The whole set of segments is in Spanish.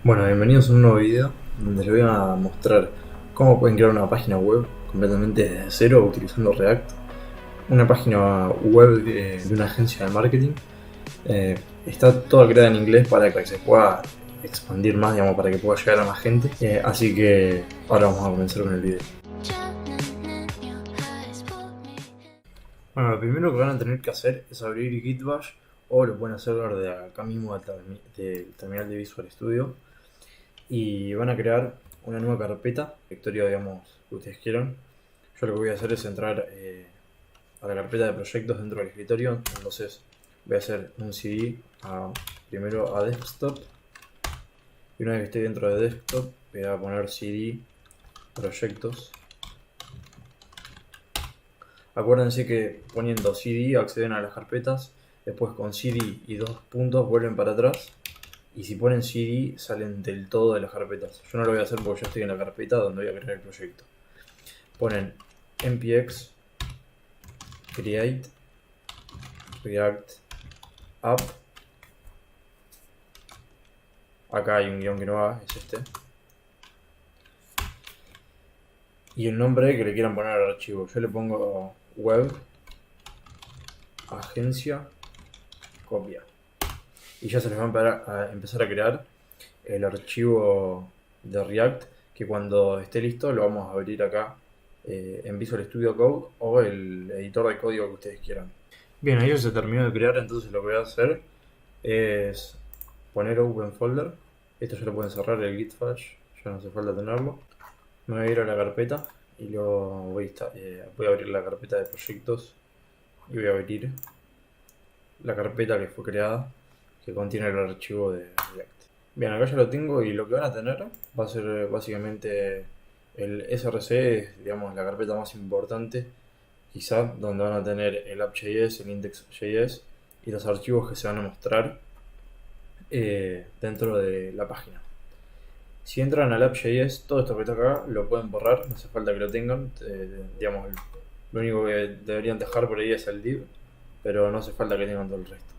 Bueno, bienvenidos a un nuevo video donde les voy a mostrar cómo pueden crear una página web completamente desde cero utilizando React. Una página web de una agencia de marketing. Está toda creada en inglés para que se pueda expandir más, digamos, para que pueda llegar a más gente. Así que ahora vamos a comenzar con el video. Bueno, lo primero que van a tener que hacer es abrir Gitbash, o lo pueden hacer de acá mismo del terminal de Visual Studio, y van a crear una nueva carpeta, directorio, digamos, que ustedes quieran. Yo lo que voy a hacer es entrar a la carpeta de proyectos dentro del escritorio. Entonces voy a hacer un CD primero a desktop, y una vez que esté dentro de desktop voy a poner CD proyectos. Acuérdense que poniendo CD acceden a las carpetas, después con CD y dos puntos vuelven para atrás, y si ponen CD salen del todo de las carpetas. Yo no lo voy a hacer porque ya estoy en la carpeta donde voy a crear el proyecto. Ponen npx create react app. Acá hay un guión que no va, es este. Y el nombre que le quieran poner al archivo. Yo le pongo web agencia copia. Y ya se les va a empezar a crear el archivo de React, que cuando esté listo lo vamos a abrir acá en Visual Studio Code o el editor de código que ustedes quieran. Bien, ahí ya se terminó de crear, entonces lo que voy a hacer es poner Open Folder. Esto ya lo pueden cerrar, el Git Flash, ya no hace falta tenerlo. Me voy a ir a la carpeta y voy a abrir la carpeta de proyectos y voy a abrir la carpeta que fue creada, que contiene el archivo de React. Bien, acá ya lo tengo, y lo que van a tener va a ser básicamente el src, es, digamos, la carpeta más importante, quizá, donde van a tener el app.js, el index.js y los archivos que se van a mostrar dentro de la página. Si entran al app.js, todo esto que está acá lo pueden borrar, no hace falta que lo tengan. Digamos, lo único que deberían dejar por ahí es el div, pero no hace falta que tengan todo el resto.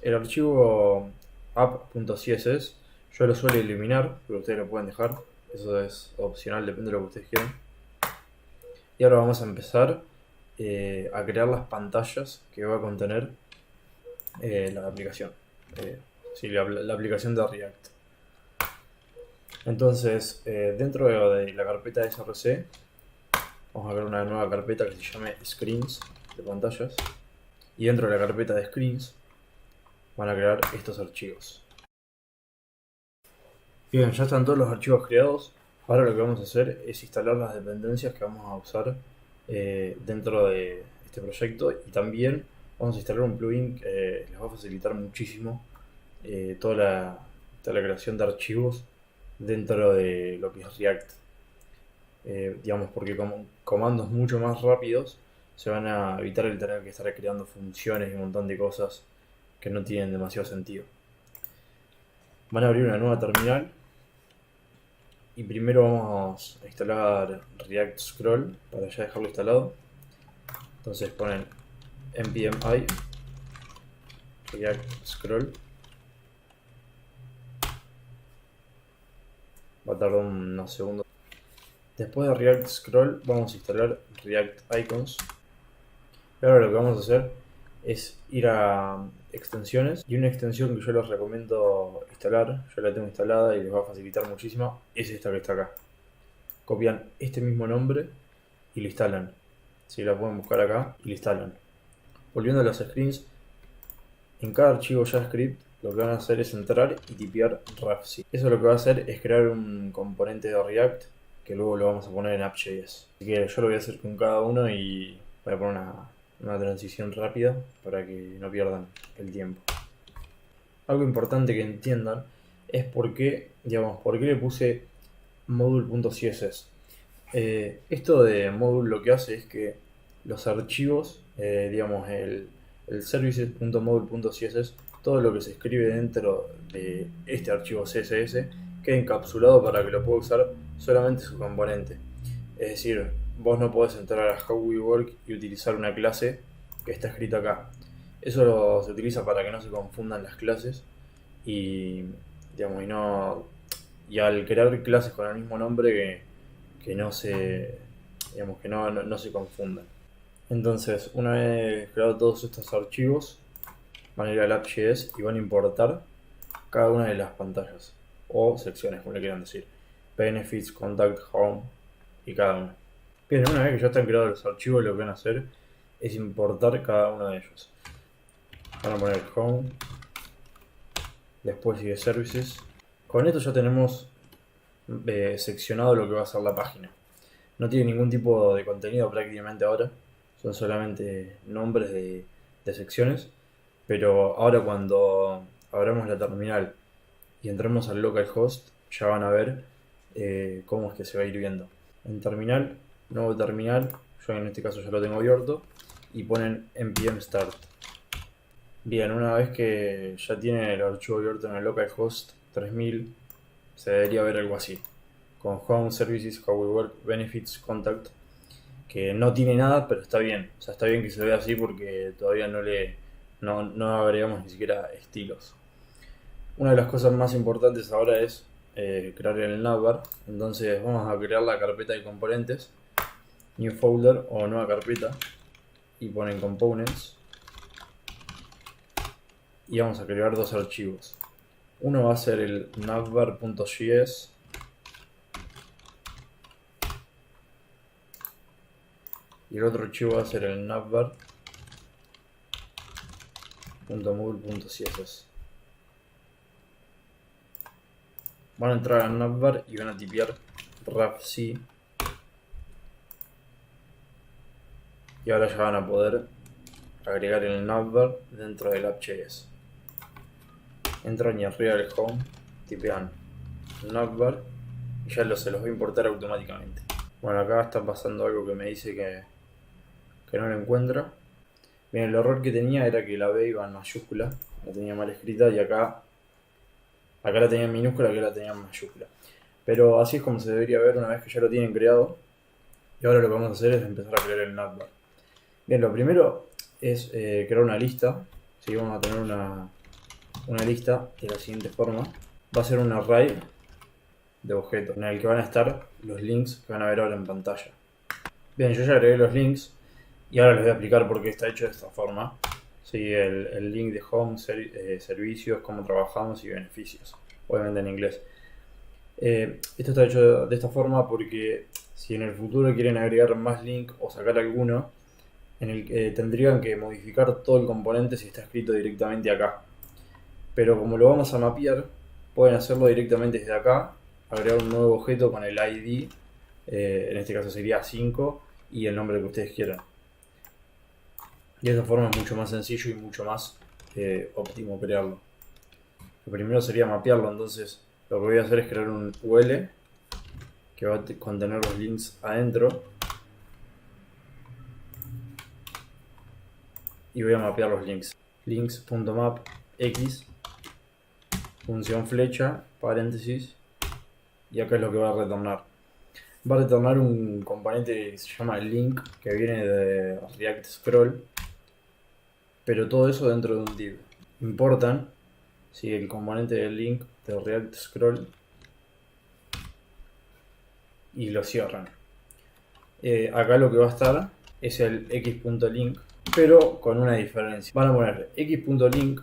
El archivo app.css yo lo suelo eliminar, pero ustedes lo pueden dejar. Eso es opcional, depende de lo que ustedes quieran. Y ahora vamos a empezar a crear las pantallas que va a contener la aplicación. La aplicación de React. Entonces, dentro de la carpeta de src, vamos a crear una nueva carpeta que se llame screens, de pantallas. Y dentro de la carpeta de screens van a crear estos archivos. Bien, ya están todos los archivos creados. Ahora lo que vamos a hacer es instalar las dependencias que vamos a usar dentro de este proyecto, y también vamos a instalar un plugin que les va a facilitar muchísimo toda la creación de archivos dentro de lo que es React. Digamos, porque con comandos mucho más rápidos se van a evitar el tener que estar creando funciones y un montón de cosas que no tienen demasiado sentido. Van a abrir una nueva terminal y primero vamos a instalar React Scroll para ya dejarlo instalado. Entonces ponen npm i React Scroll. Va a tardar unos segundos. Después de React Scroll vamos a instalar React Icons. Y ahora lo que vamos a hacer es ir a extensiones, y una extensión que yo les recomiendo instalar, yo la tengo instalada y les va a facilitar muchísimo, es esta que está acá. Copian este mismo nombre y lo instalan. Si la pueden buscar acá y lo instalan. Volviendo a los screens, en cada archivo JavaScript lo que van a hacer es entrar y tipear Rafsi. Eso lo que va a hacer es crear un componente de React que luego lo vamos a poner en app.js. Así que yo lo voy a hacer con cada uno y voy a poner una transición rápida para que no pierdan el tiempo. Algo importante que entiendan es por qué le puse module.css. Esto de module lo que hace es que los archivos, el services.module.css, todo lo que se escribe dentro de este archivo CSS quede encapsulado para que lo pueda usar solamente su componente. Es decir, vos no podés entrar a How We Work y utilizar una clase que está escrita acá. Eso se utiliza para que no se confundan las clases y digamos, y al crear clases con el mismo nombre que no se, digamos, que no se confundan. Entonces, una vez creado todos estos archivos, van a ir al app.js y van a importar cada una de las pantallas o secciones, como le quieran decir. Benefits, Contact, Home y cada una. Bien, una vez que ya están creados los archivos, lo que van a hacer es importar cada uno de ellos. Van a poner Home, después sigue Services. Con esto ya tenemos seccionado lo que va a ser la página. No tiene ningún tipo de contenido prácticamente ahora, son solamente nombres de secciones. Pero ahora cuando abramos la terminal y entremos al localhost, ya van a ver cómo es que se va a ir viendo. En terminal, nuevo terminal, yo en este caso ya lo tengo abierto, y ponen npm start. Bien, una vez que ya tienen el archivo abierto en el localhost 3000, se debería ver algo así, con Home, Services, How We Work, Benefits, Contact, que no tiene nada, pero está bien. O sea, está bien que se vea así porque todavía no agregamos ni siquiera estilos. Una de las cosas más importantes ahora es crear el navbar. Entonces vamos a crear la carpeta de componentes, new folder o nueva carpeta, y ponen components, y vamos a crear dos archivos. Uno va a ser el navbar.js y el otro archivo va a ser el navbar.module.css. Van a entrar a navbar y van a tipear rafc, y ahora ya van a poder agregar el navbar dentro del app.js. Entran y arriba del home tipean navbar y ya se los va a importar automáticamente. Bueno, acá está pasando algo que me dice que no lo encuentra. Bien, el error que tenía era que la B iba en mayúscula, la tenía mal escrita, y acá la tenía en minúscula, acá la tenía en mayúscula. Pero así es como se debería ver una vez que ya lo tienen creado. Y ahora lo que vamos a hacer es empezar a crear el navbar. Bien, lo primero es crear una lista. ¿Sí? Vamos a tener una lista de la siguiente forma. Va a ser un array de objetos en el que van a estar los links que van a ver ahora en pantalla. Bien, yo ya agregué los links y ahora les voy a explicar por qué está hecho de esta forma. Sí, el link de home, servicios, cómo trabajamos y beneficios, obviamente en inglés. Esto está hecho de esta forma porque si en el futuro quieren agregar más link o sacar alguno, tendrían que modificar todo el componente si está escrito directamente acá. Pero como lo vamos a mapear, pueden hacerlo directamente desde acá, agregar un nuevo objeto con el ID, en este caso sería 5, y el nombre que ustedes quieran. Y de esta forma es mucho más sencillo y mucho más óptimo crearlo. Lo primero sería mapearlo, entonces lo que voy a hacer es crear un UL que va a contener los links adentro. Y voy a mapear los links. Links.map x, función flecha, paréntesis, y acá es lo que va a retornar. Va a retornar un componente que se llama link, que viene de React Scroll, pero todo eso dentro de un div. Importan el componente del link de React Scroll y lo cierran. Acá lo que va a estar es el x.link, pero con una diferencia. Van a poner x.link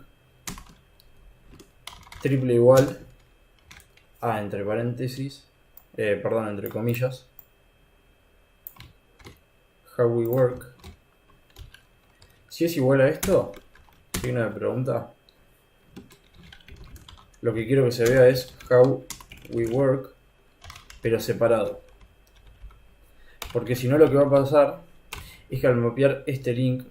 triple igual a, entre paréntesis, entre comillas, how we work. Si es igual a esto, signo de pregunta, lo que quiero que se vea es how we work, pero separado. Porque si no, lo que va a pasar es que al mapear este link,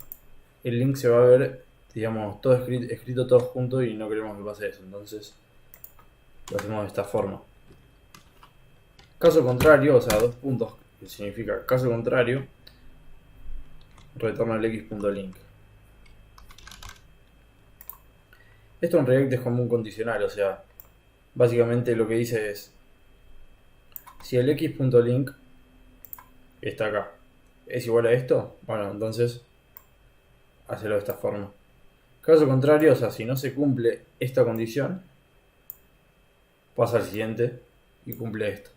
el link se va a ver, digamos, todo escrito todo junto, y no queremos que pase eso. Entonces lo hacemos de esta forma. Caso contrario, o sea, dos puntos, que significa caso contrario, retorna el x.link. Esto en React es como un condicional, o sea, básicamente lo que dice es, si el x.link está acá, es igual a esto, bueno, entonces hacelo de esta forma. Caso contrario, o sea, si no se cumple esta condición, pasa al siguiente y cumple esto.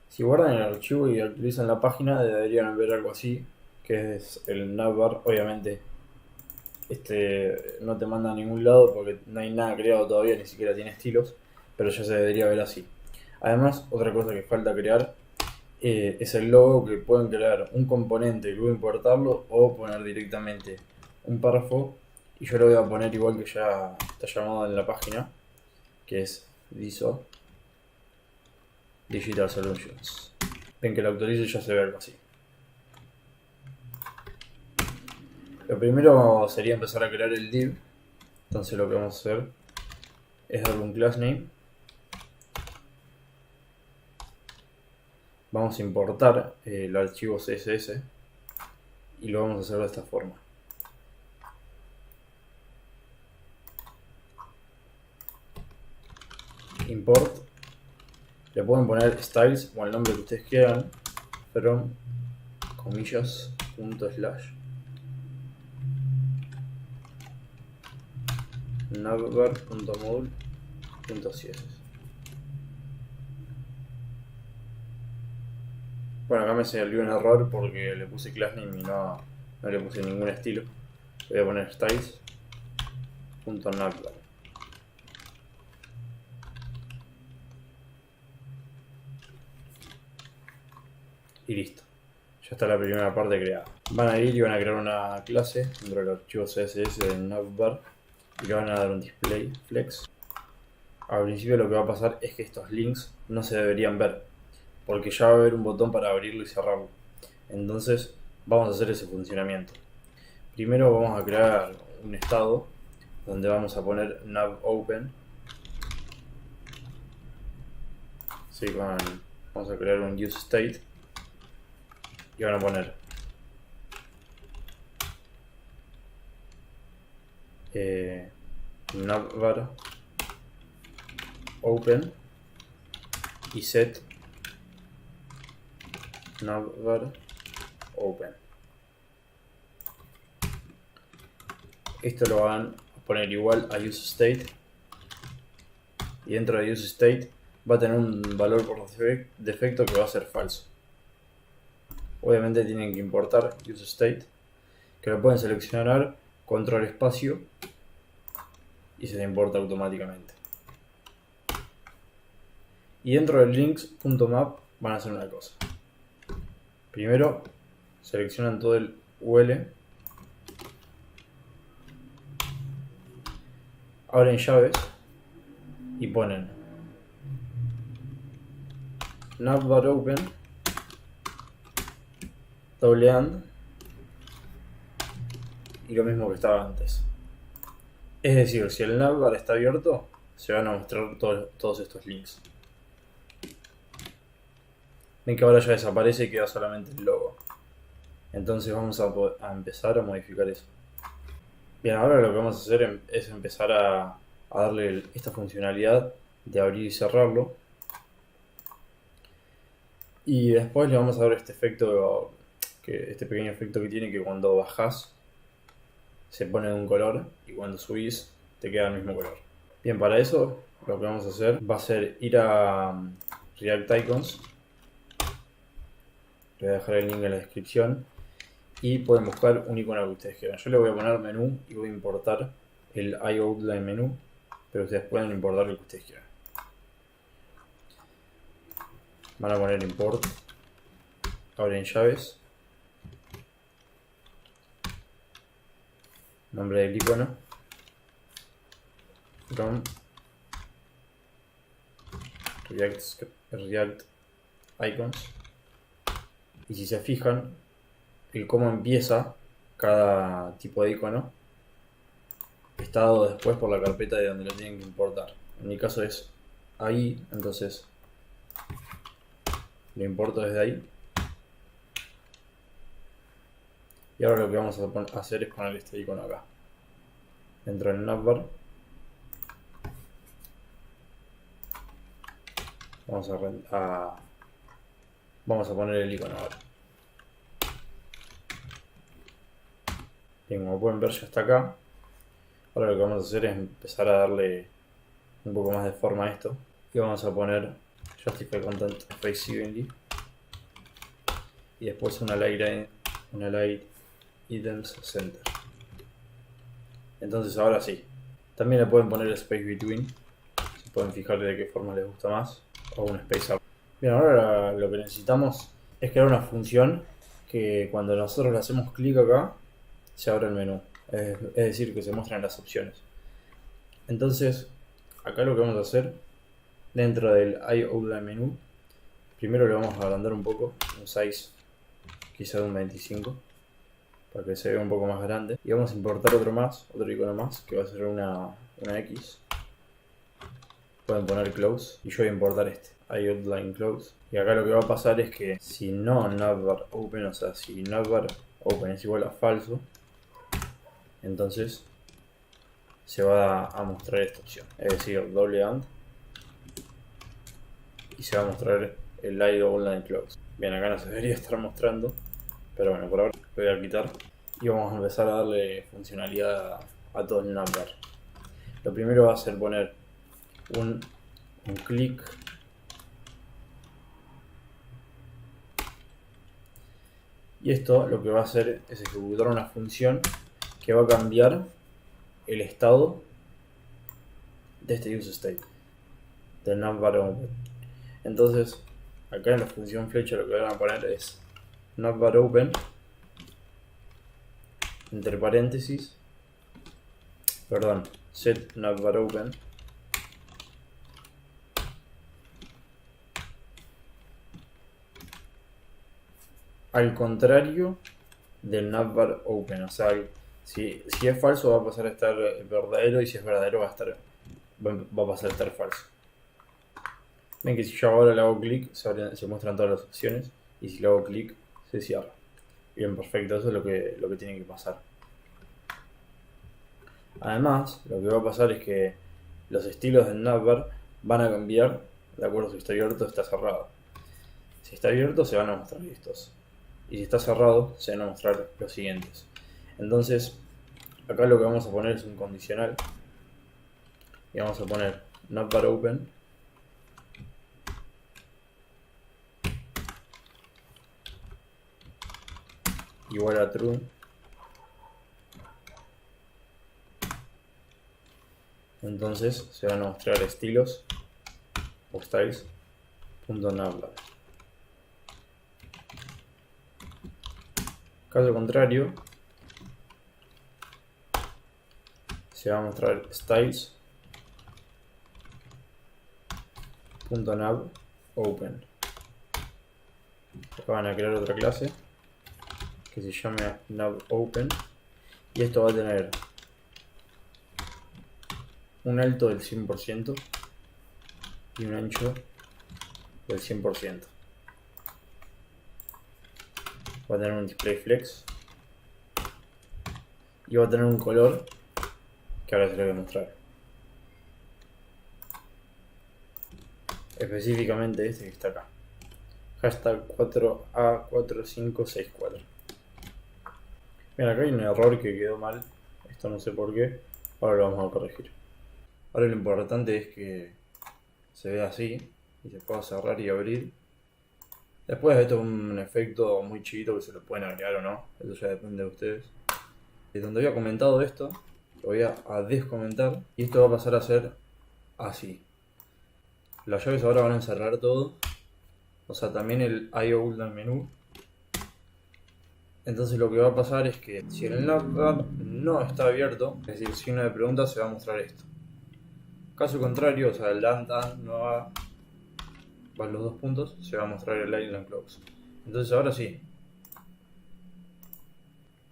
Si guardan el archivo y actualizan la página, deberían ver algo así, que es el navbar. Obviamente no te manda a ningún lado porque no hay nada creado todavía, ni siquiera tiene estilos, pero ya se debería ver así. Además, otra cosa que falta crear es el logo, que pueden crear un componente, luego importarlo o poner directamente un párrafo, y yo lo voy a poner igual que ya está llamado en la página, que es DISO Digital Solutions. Ven que lo actualizo y ya se ve algo así. Lo primero sería empezar a crear el div. Entonces lo que vamos a hacer es darle un class name. Vamos a importar el archivo CSS y lo vamos a hacer de esta forma. Import. Le pueden poner styles o el nombre que ustedes quieran, from comillas / navbar.module.css. Bueno, acá me salió un error porque le puse class name y no le puse ningún estilo. Le voy a poner styles.navbar. Y listo. Ya está la primera parte creada. Van a ir y van a crear una clase dentro del archivo CSS de navbar y le van a dar un display flex. Al principio lo que va a pasar es que estos links no se deberían ver, porque ya va a haber un botón para abrirlo y cerrarlo. Entonces vamos a hacer ese funcionamiento. Primero vamos a crear un estado donde vamos a poner navopen. Sí, vamos a crear un useState y van a poner navbar open y set navbar open. Esto lo van a poner igual a useState, y dentro de useState va a tener un valor por defecto que va a ser falso. Obviamente tienen que importar useState, que lo pueden seleccionar, control espacio, y se le importa automáticamente. Y dentro del links.map van a hacer una cosa. Primero seleccionan todo el UL, abren llaves y ponen navbar open doble and y lo mismo que estaba antes. Es decir, si el navbar está abierto, se van a mostrar todos estos links. Ven que ahora ya desaparece y queda solamente el logo. Entonces vamos a empezar a modificar eso. Bien, ahora lo que vamos a hacer es empezar a darle esta funcionalidad de abrir y cerrarlo. Y después le vamos a dar este efecto, este pequeño efecto que tiene, que cuando bajás se pone de un color y cuando subís te queda el mismo color. Bien, para eso lo que vamos a hacer va a ser ir a React Icons. Les voy a dejar el link en la descripción y pueden buscar un icono que ustedes quieran. Yo le voy a poner menú y voy a importar el iOutline menú, pero ustedes pueden importar lo que ustedes quieran. Van a poner import, abren llaves, nombre del icono, from React Icons. Y si se fijan, el cómo empieza cada tipo de icono está dado después por la carpeta de donde lo tienen que importar. En mi caso es ahí, entonces lo importo desde ahí. Y ahora lo que vamos a hacer es poner este icono acá, dentro del navbar. Vamos a poner el icono ahora. Bien, como pueden ver ya está acá. Ahora lo que vamos a hacer es empezar a darle un poco más de forma a esto. y vamos a poner Justify Content Face Evenly y después una Light Items Center. Entonces ahora sí. También le pueden poner Space Between, se pueden fijar de qué forma les gusta más, o un Space Out. Bien, ahora lo que necesitamos es crear una función que cuando nosotros le hacemos clic acá, se abre el menú. Es decir, que se muestran las opciones. Entonces, acá lo que vamos a hacer, dentro del iOutline menú, primero le vamos a agrandar un poco, un size quizá de un 25, para que se vea un poco más grande. Y vamos a importar otro icono más, que va a ser una X. Pueden poner close, y yo voy a importar este, iOutline close. Y acá lo que va a pasar es que si no navbar open, o sea, si navbar open es igual a falso, entonces se va a mostrar esta opción, es decir, doble AND, y se va a mostrar el iOutline close. Bien, acá no se debería estar mostrando, pero bueno, por ahora lo voy a quitar y vamos a empezar a darle funcionalidad a todo el navbar. Lo primero va a ser poner un clic y esto lo que va a hacer es ejecutar una función que va a cambiar el estado de este useState del navbar open. Entonces acá en la función flecha lo que van a poner es navbar open entre paréntesis, set navbar open al contrario del navbar open, o sea, si es falso va a pasar a estar verdadero, y si es verdadero va a pasar a estar falso. Ven que si yo ahora le hago clic se muestran todas las opciones, y si le hago clic se cierra. Bien, perfecto, eso es lo que tiene que pasar. Además, lo que va a pasar es que los estilos del navbar van a cambiar de acuerdo a si está abierto o está cerrado. Si está abierto se van a mostrar estos, y si está cerrado se van a mostrar los siguientes. Entonces acá lo que vamos a poner es un condicional y vamos a poner navbar open igual a true, entonces se van a mostrar estilos o styles.navbar. Caso contrario, se va a mostrar styles.navOpen. Acá van a crear otra clase que se llame navOpen, y esto va a tener un alto del 100% y un ancho del 100%. Va a tener un display flex y va a tener un color que ahora se lo voy a mostrar. Específicamente este que está acá. Hashtag 4A4564. Bien, acá hay un error que quedó mal. Esto no sé por qué. Ahora lo vamos a corregir. Ahora lo importante es que se vea así y se pueda cerrar y abrir. Después esto es un efecto muy chiquito que se lo pueden agregar o no. Eso ya depende de ustedes. Y donde había comentado esto, lo voy a descomentar y esto va a pasar a ser así. Las llaves ahora van a encerrar todo, o sea, también el iOutline menú. Entonces lo que va a pasar es que si el navbar no está abierto, es decir, si una pregunta, se va a mostrar esto. Caso contrario, o sea, el AND no va a los dos puntos, se va a mostrar el iOutline close. Entonces ahora sí,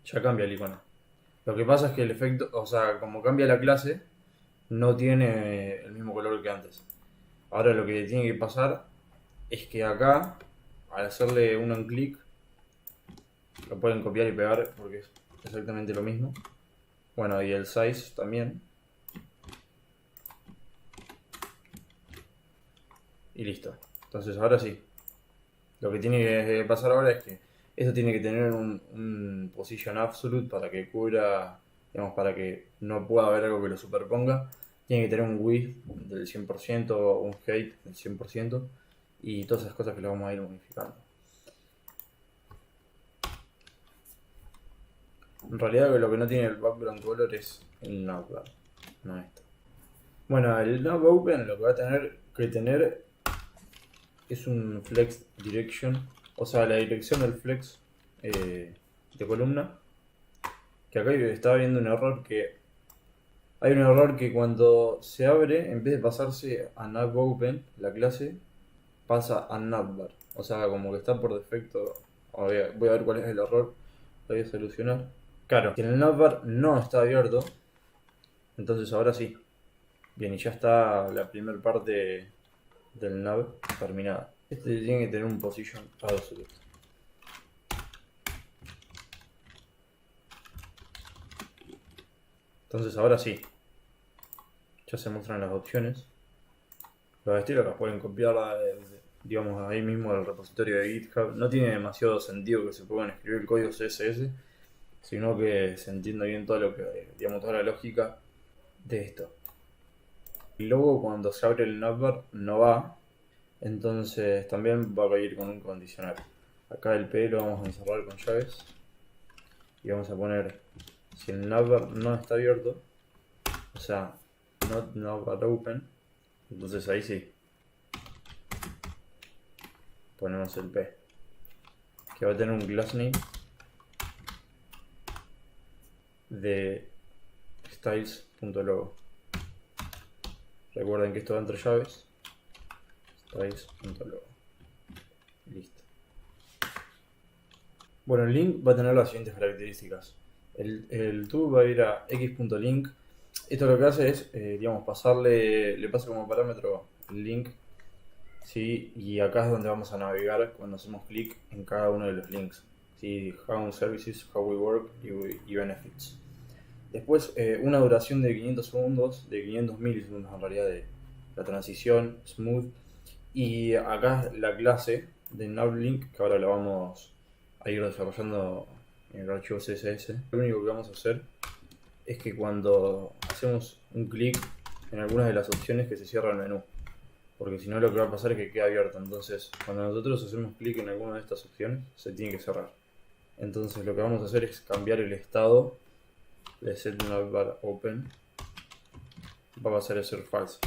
ya cambia el icono. Lo que pasa es que el efecto, o sea, como cambia la clase, no tiene el mismo color que antes. Ahora lo que tiene que pasar es que acá, al hacerle un clic, lo pueden copiar y pegar porque es exactamente lo mismo. Bueno, y el size también. Y listo. Entonces ahora sí. Lo que tiene que pasar ahora es que esto tiene que tener un position absolute para que cubra, digamos, para que no pueda haber algo que lo superponga. tiene que tener un width del 100% o un height del 100% y todas esas cosas que lo vamos a ir modificando. En realidad lo que no tiene el background color es el navbar, no esto. Bueno, el nav open lo que va a tener que tener es un flex direction, o sea, la dirección del flex de columna. Que acá estaba viendo un error que hay un error que cuando se abre, en vez de pasarse a navOpen, la clase pasa a navbar. O sea, como que está por defecto. Voy a ver cuál es el error, lo voy a solucionar. Claro, que en el navbar no está abierto, entonces ahora sí. Bien, y ya está la primera parte del nav terminada. Este tiene que tener un position absolute. Entonces ahora sí. Ya se muestran las opciones. Los estilos las pueden copiar, digamos, ahí mismo del repositorio de GitHub. No tiene demasiado sentido que se puedan escribir códigos CSS, sino que se entienda bien todo lo que, digamos, toda la lógica de esto. Y luego cuando se abre el navbar no va, entonces también va a ir con un condicional. Acá el P lo vamos a encerrar con llaves y vamos a poner si el navbar no está abierto, o sea, not navbar open, entonces ahí sí ponemos el P, que va a tener un class name de styles.logo. Recuerden que esto va entre llaves. Styles.logo. Listo. Bueno, el link va a tener las siguientes características. El tube va a ir a x.link. Esto lo que hace es, digamos, le pasa como parámetro el link. ¿Sí? Y acá es donde vamos a navegar cuando hacemos clic en cada uno de los links. ¿Sí? How services, how we work y benefits. Después una duración de 500 segundos, de 500 milisegundos en realidad, de la transición smooth. Y acá la clase de navlink, que ahora la vamos a ir desarrollando en el archivo CSS. Lo único que vamos a hacer es que cuando hacemos un clic en algunas de las opciones que se cierra el menú. Porque si no lo que va a pasar es que queda abierto. Entonces cuando nosotros hacemos clic en alguna de estas opciones se tiene que cerrar. Entonces lo que vamos a hacer es cambiar el estado de set navbar open, va a pasar a ser false.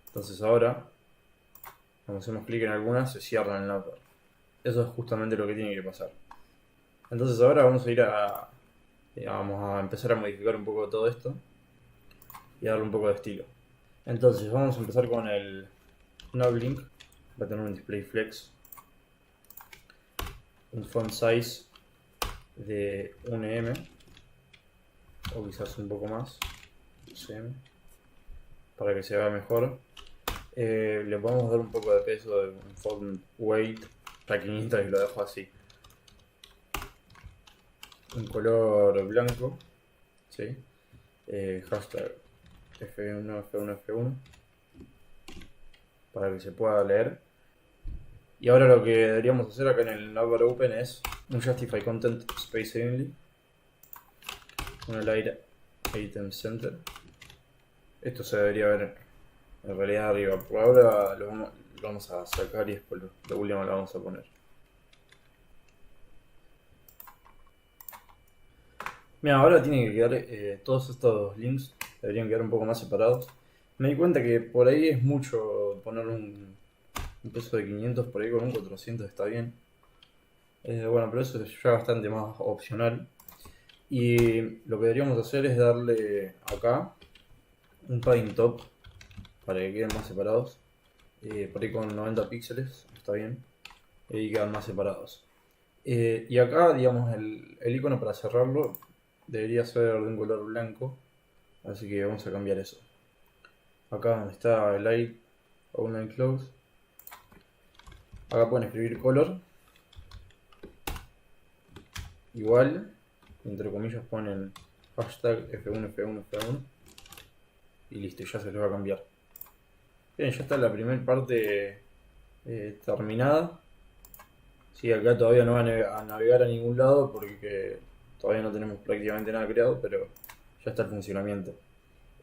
Entonces ahora cuando hacemos clic en alguna se cierra el navbar. Eso es justamente lo que tiene que pasar. Entonces ahora vamos a ir vamos a empezar a modificar un poco todo esto y darle un poco de estilo. Entonces vamos a empezar con el navlink. Va a tener un display flex, un font size de 1M o quizás un poco más, 2M, para que se vea mejor. Le podemos dar un poco de peso de un font weight para 500 y lo dejo así. Un color blanco, ¿sí? Hashtag F1, F1, F1 para que se pueda leer. Y ahora lo que deberíamos hacer acá en el navbar open es un justify content space only, un align item center. Esto se debería ver en realidad arriba. Por ahora lo vamos a sacar y después lo último lo vamos a poner. Mira, ahora tienen que quedar todos estos links deberían quedar un poco más separados. Me di cuenta que por ahí es mucho poner un peso de 500, por ahí con un 400 está bien. Bueno, pero eso es ya bastante más opcional. Y lo que deberíamos hacer es darle acá un padding top para que queden más separados. Por ahí con 90 píxeles está bien. Y quedan más separados. Y acá, digamos, el icono para cerrarlo debería ser de un color blanco. Así que vamos a cambiar eso. Acá donde está el light outline close, acá pueden escribir color igual, entre comillas ponen hashtag F1, F1, F1 y listo, ya se les va a cambiar. Bien, ya está la primera parte terminada. Sí, acá todavía no va a navegar a ningún lado porque todavía no tenemos prácticamente nada creado, pero ya está el funcionamiento.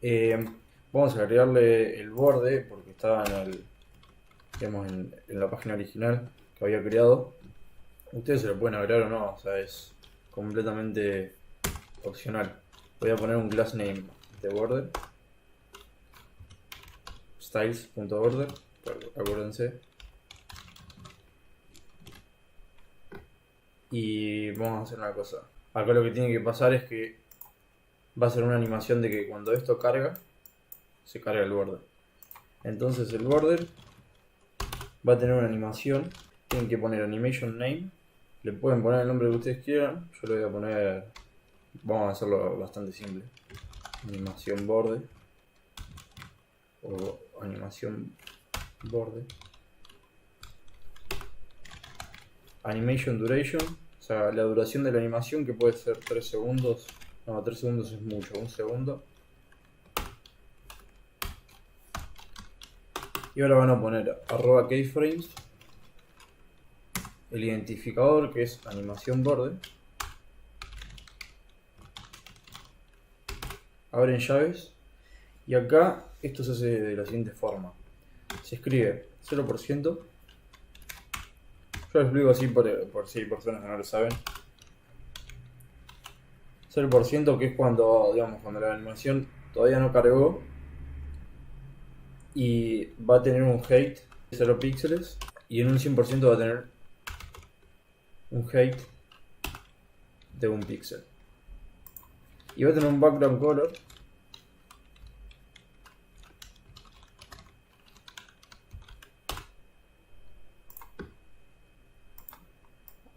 Eh, Vamos a agregarle el borde porque estaba digamos, en la página original que había creado. Ustedes se lo pueden agregar o no, o sea, es completamente opcional. Voy a poner un class name de border, styles.border, acuérdense. Y vamos a hacer una cosa. Acá lo que tiene que pasar es que va a ser una animación de que cuando esto carga, se carga el border. Entonces el border va a tener una animación. Tienen que poner animation name. Le pueden poner el nombre que ustedes quieran. Yo le voy a poner, vamos a hacerlo bastante simple, animación borde o animación borde. Animation duration, o sea, la duración de la animación, que puede ser 3 segundos. No, 3 segundos es mucho, 1 segundo. Y ahora van a poner arroba keyframes, el identificador que es animación borde. Abren llaves. Y acá esto se hace de la siguiente forma. Se escribe 0%. Yo lo explico así por si hay personas que no lo saben. 0% que es cuando, digamos, cuando la animación todavía no cargó y va a tener un height de 0 píxeles y en un 100% va a tener un height de 1 píxel. Y va a tener un background color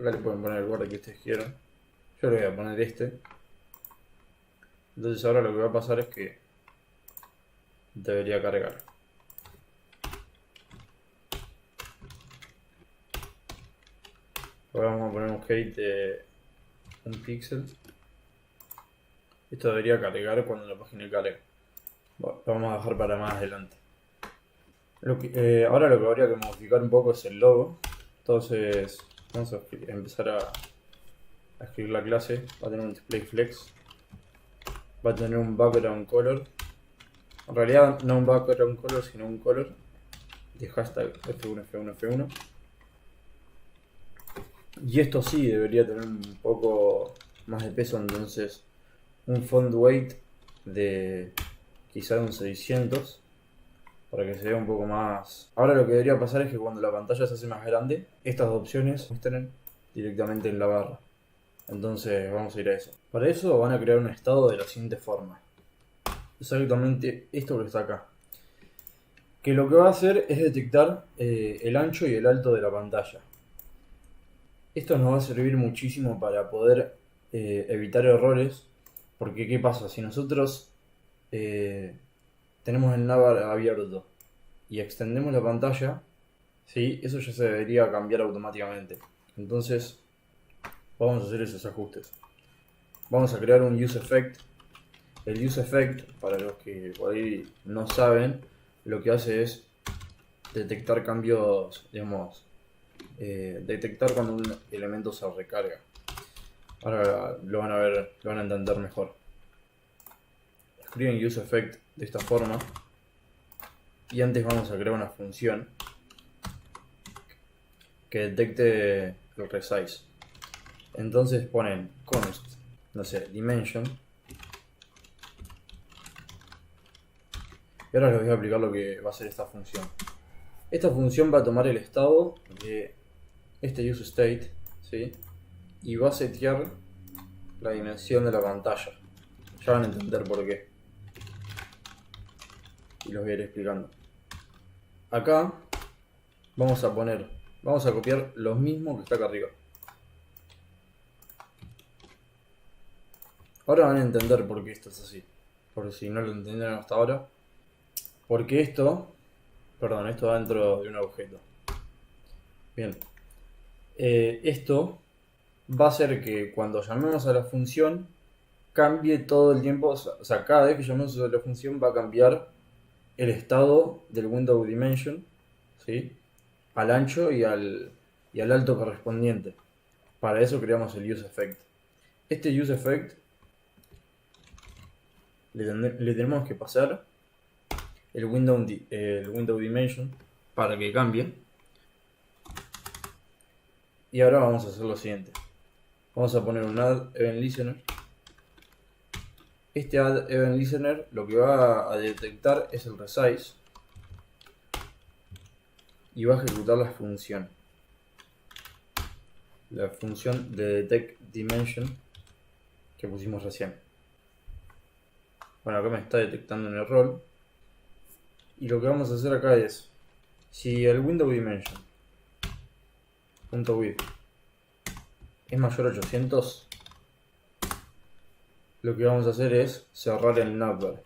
acá le pueden poner el borde que ustedes quieran. Yo le voy a poner este. Entonces ahora lo que va a pasar es que debería cargar. Ahora vamos a poner un height de 1 píxel. Esto debería cargar cuando la página cargue. Bueno, lo vamos a dejar para más adelante. Ahora lo que habría que modificar un poco es el logo. Entonces vamos a empezar a escribir la clase. Va a tener un display flex. Va a tener un background color. En realidad no un background color, sino un color de hashtag F1, F1, F1. Y esto sí debería tener un poco más de peso, entonces un font weight de quizá un 600 para que se vea un poco más. Ahora lo que debería pasar es que cuando la pantalla se hace más grande, estas opciones estén directamente en la barra. Entonces vamos a ir a eso. Para eso van a crear un estado de la siguiente forma. Exactamente esto que está acá. Que lo que va a hacer es detectar el ancho y el alto de la pantalla. Esto nos va a servir muchísimo para poder evitar errores. Porque ¿qué pasa? Si nosotros tenemos el nav abierto y extendemos la pantalla, ¿sí? Eso ya se debería cambiar automáticamente. Entonces vamos a hacer esos ajustes. Vamos a crear un use effect. El use effect, para los que por ahí no saben, lo que hace es detectar cambios, digamos, detectar cuando un elemento se recarga. Ahora lo van a ver, lo van a entender mejor. Escriben use effect de esta forma y antes vamos a crear una función que detecte el resize. Entonces ponen const, no sé, dimension. Y ahora les voy a explicar lo que va a hacer esta función. Esta función va a tomar el estado de este useState, ¿sí? Y va a setear la dimensión de la pantalla. Ya van a entender por qué. Y los voy a ir explicando. Acá vamos a copiar lo mismo que está acá arriba. Ahora van a entender por qué esto es así. Por si no lo entendieron hasta ahora. Porque esto va dentro de un objeto. Bien. Esto va a hacer que cuando llamemos a la función cambie todo el tiempo, o sea, cada vez que llamemos a la función va a cambiar el estado del window dimension, ¿sí? Al ancho y al alto correspondiente. Para eso creamos el use effect. Este use effect le tenemos que pasar el window dimension para que cambie. Y ahora vamos a hacer lo siguiente. Vamos a poner un add event listener. Este add event listener lo que va a detectar es el resize y va a ejecutar la función de detect dimension que pusimos recién. Bueno, acá me está detectando un error. Y lo que vamos a hacer acá es, si el window dimension .width es mayor a 800, lo que vamos a hacer es cerrar el navbar.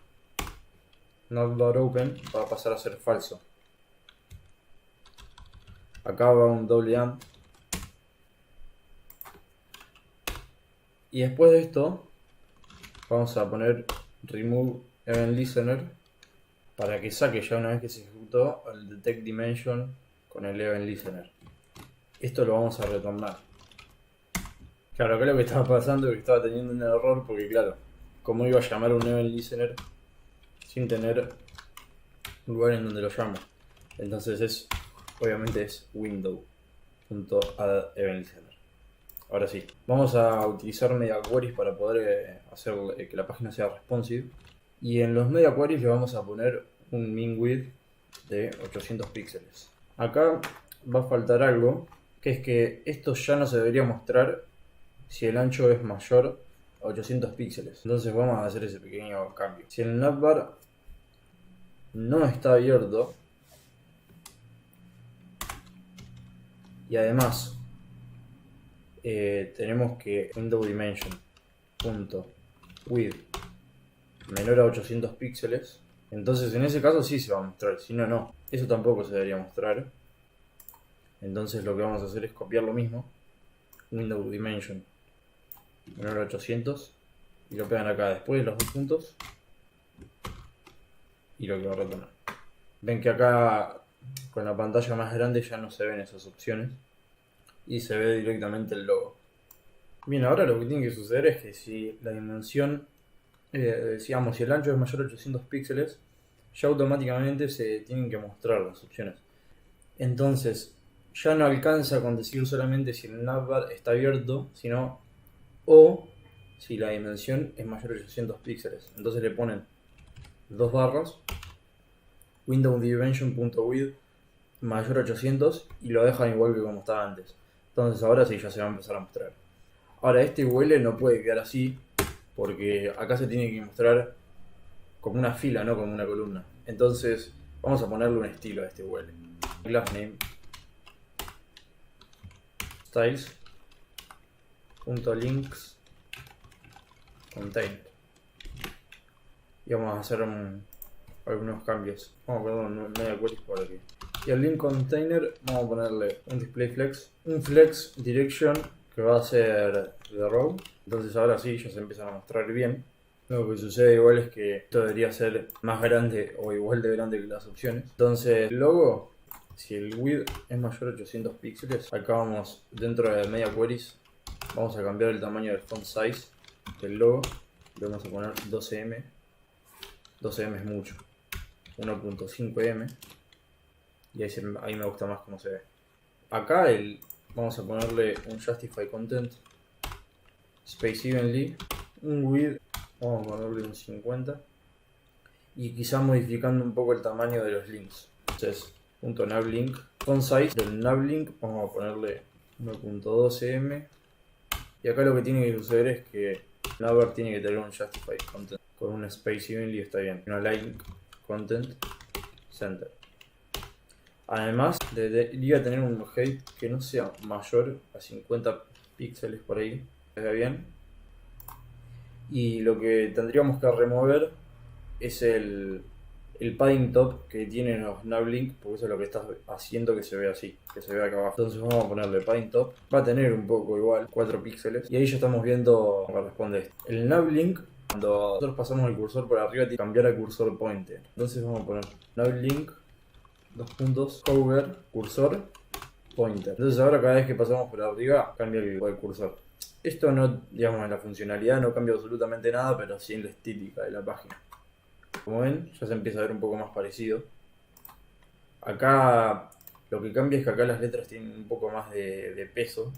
Navbar open va a pasar a ser falso. Acá va un doble AND. Y después de esto, vamos a poner remove event listener para que saque ya una vez que se ejecutó el detect dimension con el event listener. Esto lo vamos a retornar. Claro, acá lo que estaba pasando es que estaba teniendo un error porque claro, como iba a llamar un event listener sin tener lugar en donde lo llamo. Entonces obviamente es window.addEventListener. Ahora sí, vamos a utilizar media queries para poder hacer que la página sea responsive. Y en los media queries le vamos a poner un min width de 800 píxeles. Acá va a faltar algo, que es que esto ya no se debería mostrar si el ancho es mayor a 800 píxeles. Entonces vamos a hacer ese pequeño cambio. Si el navbar no está abierto y además tenemos que window dimension .width menor a 800 píxeles, entonces en ese caso sí se va a mostrar, si no, no. Eso tampoco se debería mostrar. Entonces lo que vamos a hacer es copiar lo mismo, window dimension menor a 800, y lo pegan acá después de los dos puntos y lo que va a retornar. Ven que acá con la pantalla más grande ya no se ven esas opciones y se ve directamente el logo. Bien, ahora lo que tiene que suceder es que si la dimensión, digamos, si el ancho es mayor a 800 píxeles, ya automáticamente se tienen que mostrar las opciones. Entonces, ya no alcanza con decir solamente si el navbar está abierto, sino o si la dimensión es mayor a 800 píxeles. Entonces le ponen dos barras, window dimension.width mayor a 800 y lo dejan igual que como estaba antes. Entonces ahora sí ya se va a empezar a mostrar. Ahora este UL no puede quedar así porque acá se tiene que mostrar como una fila, no como una columna. Entonces vamos a ponerle un estilo a este UL. Class name styles.links container. Y vamos a hacer algunos cambios. Vamos a poner un media query por aquí. Y al link container vamos a ponerle un display flex, un flex direction que va a ser de row. Entonces ahora sí ya se empiezan a mostrar bien. Lo que sucede igual es que esto debería ser más grande o igual de grande que las opciones. Entonces el logo, si el width es mayor a 800 píxeles, acá vamos dentro de media queries, vamos a cambiar el tamaño del font size del logo. Le vamos a poner 12M. 12M es mucho. 1.5M. Y ahí me gusta más cómo se ve. Acá vamos a ponerle un justify content space evenly, un width, vamos a ponerle un 50 y quizá modificando un poco el tamaño de los links. Entonces, .navlink, font size del navlink vamos a ponerle 1.12M y acá lo que tiene que suceder es que navbar tiene que tener un justify content con un space evenly, está bien, una line content center. Además, debería tener un height que no sea mayor a 50 píxeles por ahí. Se ve bien. Y lo que tendríamos que remover es el padding top que tienen los navlink, porque eso es lo que está haciendo que se vea así, que se vea acá abajo. Entonces vamos a ponerle padding top. Va a tener un poco igual, 4 píxeles. Y ahí ya estamos viendo cómo corresponde esto. El navlink, cuando nosotros pasamos el cursor por arriba, tiene que cambiar a cursor pointer. Entonces vamos a poner navlink, dos puntos, hover, cursor, pointer. Entonces ahora cada vez que pasamos por arriba cambia el cursor. Esto no, digamos, en la funcionalidad no cambia absolutamente nada, pero sí en la estética de la página. Como ven, ya se empieza a ver un poco más parecido. Acá lo que cambia es que acá las letras tienen un poco más de peso.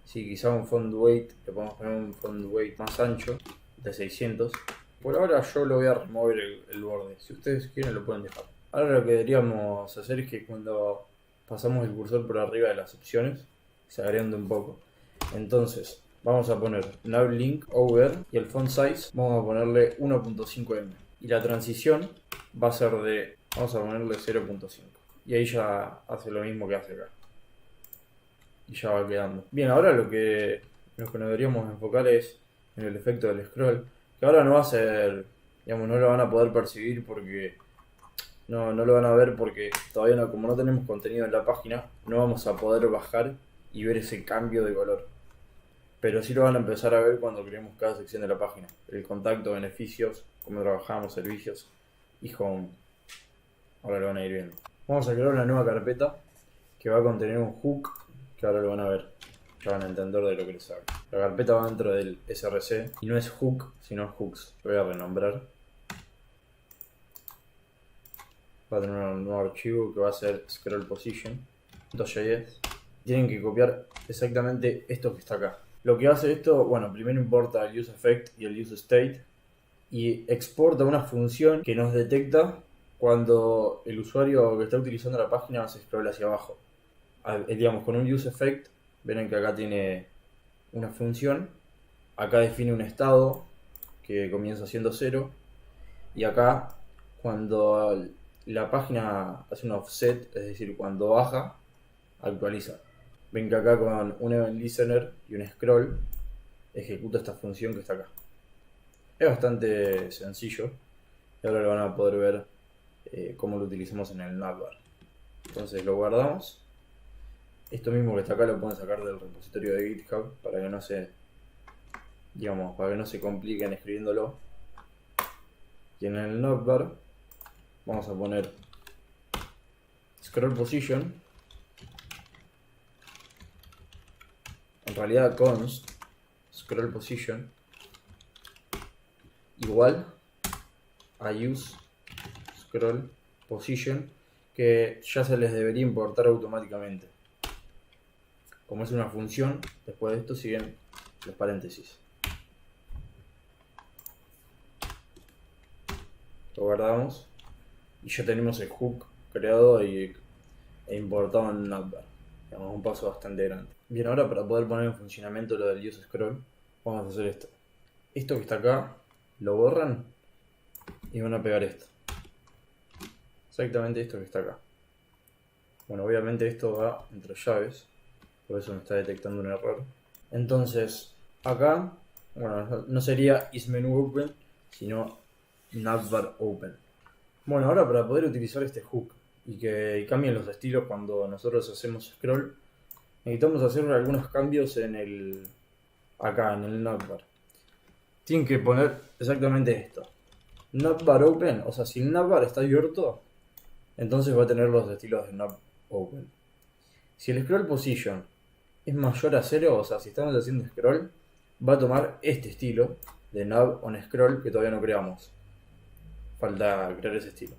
Si quizá un font weight, le podemos poner un font weight más ancho, de 600. Por ahora yo lo voy a remover el borde. Si ustedes quieren lo pueden dejar. Ahora lo que deberíamos hacer es que cuando pasamos el cursor por arriba de las opciones, se agrande un poco. Entonces, vamos a poner nav link over y el font size vamos a ponerle 1.5M. Y la transición va a ser de, vamos a ponerle 0.5. Y ahí ya hace lo mismo que hace acá. Y ya va quedando. Bien, ahora lo que nos deberíamos enfocar es en el efecto del scroll. Que ahora no va a ser, digamos, no lo van a poder percibir porque no lo van a ver porque todavía no, como no tenemos contenido en la página, no vamos a poder bajar y ver ese cambio de color. Pero sí lo van a empezar a ver cuando creemos cada sección de la página. El contacto, beneficios, cómo trabajamos, servicios y home. Ahora lo van a ir viendo. Vamos a crear una nueva carpeta que va a contener un hook, que ahora lo van a ver. Ya van a entender de lo que les hablo. La carpeta va dentro del src y no es hook, sino hooks. Lo voy a renombrar. Va a tener un nuevo archivo que va a ser scroll position.js. Tienen que copiar exactamente esto que está acá. Lo que hace esto, bueno, primero importa el useEffect y el useState y exporta una función que nos detecta cuando el usuario que está utilizando la página hace scroll hacia abajo. Digamos, con un useEffect, ven que acá tiene una función, acá define un estado que comienza siendo 0 y acá cuando la página hace un offset, es decir, cuando baja, actualiza. Ven que acá con un event listener y un scroll ejecuta esta función que está acá. Es bastante sencillo y ahora lo van a poder ver cómo lo utilizamos en el navbar. Entonces lo guardamos. Esto mismo que está acá lo pueden sacar del repositorio de GitHub para que no se, digamos, para que no se compliquen escribiéndolo. Y en el navbar vamos a poner scroll position, en realidad const scroll position igual a use scroll position, que ya se les debería importar automáticamente. Como es una función, después de esto siguen los paréntesis. Lo guardamos y ya tenemos el hook creado e importado en navbar. Digamos, un paso bastante grande. Bien, ahora para poder poner en funcionamiento lo del use scroll, vamos a hacer esto. Esto que está acá lo borran y van a pegar esto. Exactamente esto que está acá. Bueno, obviamente esto va entre llaves, por eso me está detectando un error. Entonces, acá, bueno, no sería isMenuOpen, sino navbarOpen. Bueno, ahora para poder utilizar este hook y que cambien los estilos cuando nosotros hacemos scroll, necesitamos hacer algunos cambios acá en el navbar. Tienen que poner exactamente esto. NavbarOpen, o sea, si el navbar está abierto, entonces va a tener los estilos de navOpen. Si el scroll position es mayor a 0, o sea, si estamos haciendo scroll, va a tomar este estilo de nav_on_scroll que todavía no creamos. Falta crear ese estilo.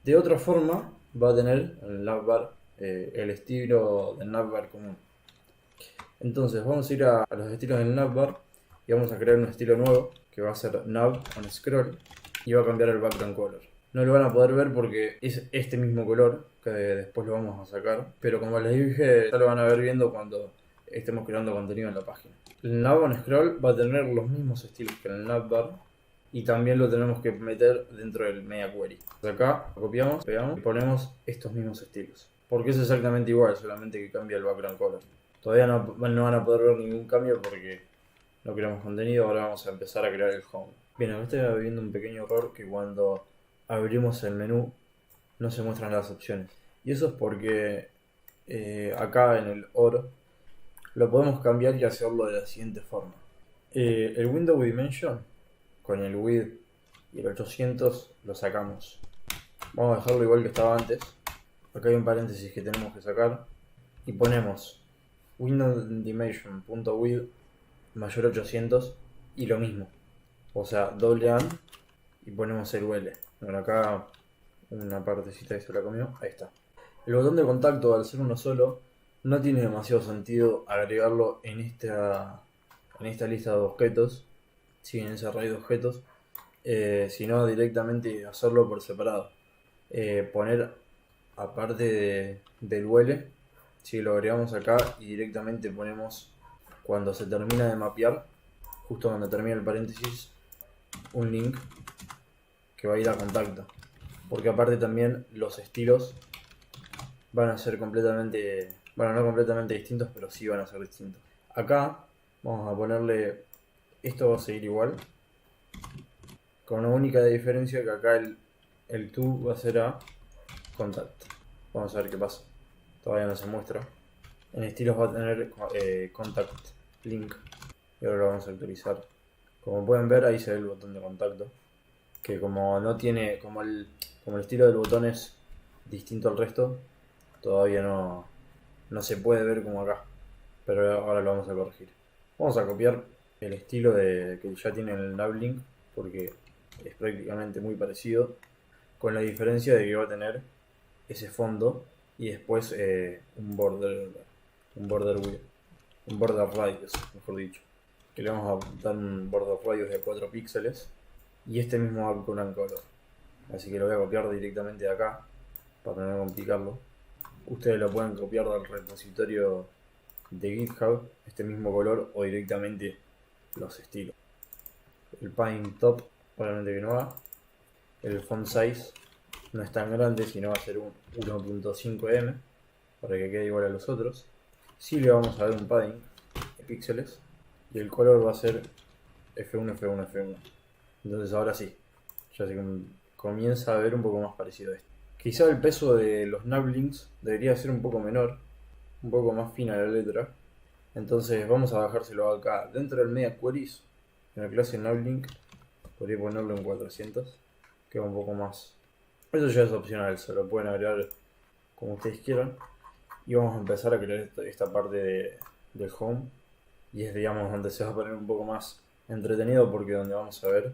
De otra forma, va a tener el navbar el estilo del navbar común. Entonces vamos a ir a los estilos del navbar y vamos a crear un estilo nuevo que va a ser nav_on_scroll y va a cambiar el background color. No lo van a poder ver porque es este mismo color, que después lo vamos a sacar, pero como les dije, ya lo van a ver viendo cuando estemos creando contenido en la página. El nav_on_scroll va a tener los mismos estilos que en el navbar y también lo tenemos que meter dentro del media query. Acá copiamos, pegamos y ponemos estos mismos estilos, porque es exactamente igual, solamente que cambia el background color. Todavía no van a poder ver ningún cambio porque no creamos contenido. Ahora vamos a empezar a crear el home. Bien, acá estoy viendo un pequeño error que cuando abrimos el menú no se muestran las opciones, y eso es porque acá en el OR lo podemos cambiar y hacerlo de la siguiente forma. El window dimension con el width y el 800 lo sacamos. Vamos a dejarlo igual que estaba antes. Acá hay un paréntesis que tenemos que sacar y ponemos window dimension.width mayor 800 y lo mismo. O sea, doble AND y ponemos el UL. Bueno, acá una partecita que se la comió. Ahí está. El botón de contacto, al ser uno solo, no tiene demasiado sentido agregarlo en esta lista de objetos, sí, en ese array de objetos, sino directamente hacerlo por separado. Poner aparte del UL, si lo agregamos acá y directamente ponemos cuando se termina de mapear, justo cuando termina el paréntesis, un link que va a ir a contacto. Porque aparte también los estilos van a ser completamente, bueno, no completamente distintos, pero sí van a ser distintos. Acá vamos a ponerle, esto va a seguir igual, con una única diferencia que acá el to va a ser a contact. Vamos a ver qué pasa. Todavía no se muestra. En estilos va a tener contact link. Y ahora lo vamos a actualizar. Como pueden ver, ahí se ve el botón de contacto. Que como no tiene, como el estilo del botón es distinto al resto, todavía no se puede ver como acá. Pero ahora lo vamos a corregir. Vamos a copiar el estilo que ya tiene el navlink, porque es prácticamente muy parecido, con la diferencia de que va a tener ese fondo y después un border width, un border radius, mejor dicho, que le vamos a dar un border radius de 4 píxeles y este mismo background color. Así que lo voy a copiar directamente de acá para no complicarlo. Ustedes lo pueden copiar del repositorio de GitHub, este mismo color, o directamente los estilos. El paint top obviamente que no va. El font size no es tan grande, sino va a ser un 1.5M para que quede igual a los otros. Sí le vamos a dar un padding de píxeles y el color va a ser F1, F1, F1. Entonces ahora sí, ya se comienza a ver un poco más parecido a esto. Quizá el peso de los navlinks debería ser un poco menor, un poco más fina la letra. Entonces vamos a bajárselo acá dentro del media queries, en la clase navlink. Podría ponerlo en 400, queda un poco más. Eso ya es opcional, se lo pueden agregar como ustedes quieran. Y vamos a empezar a crear esta parte del home. Y es, digamos, donde se va a poner un poco más entretenido, porque donde vamos a ver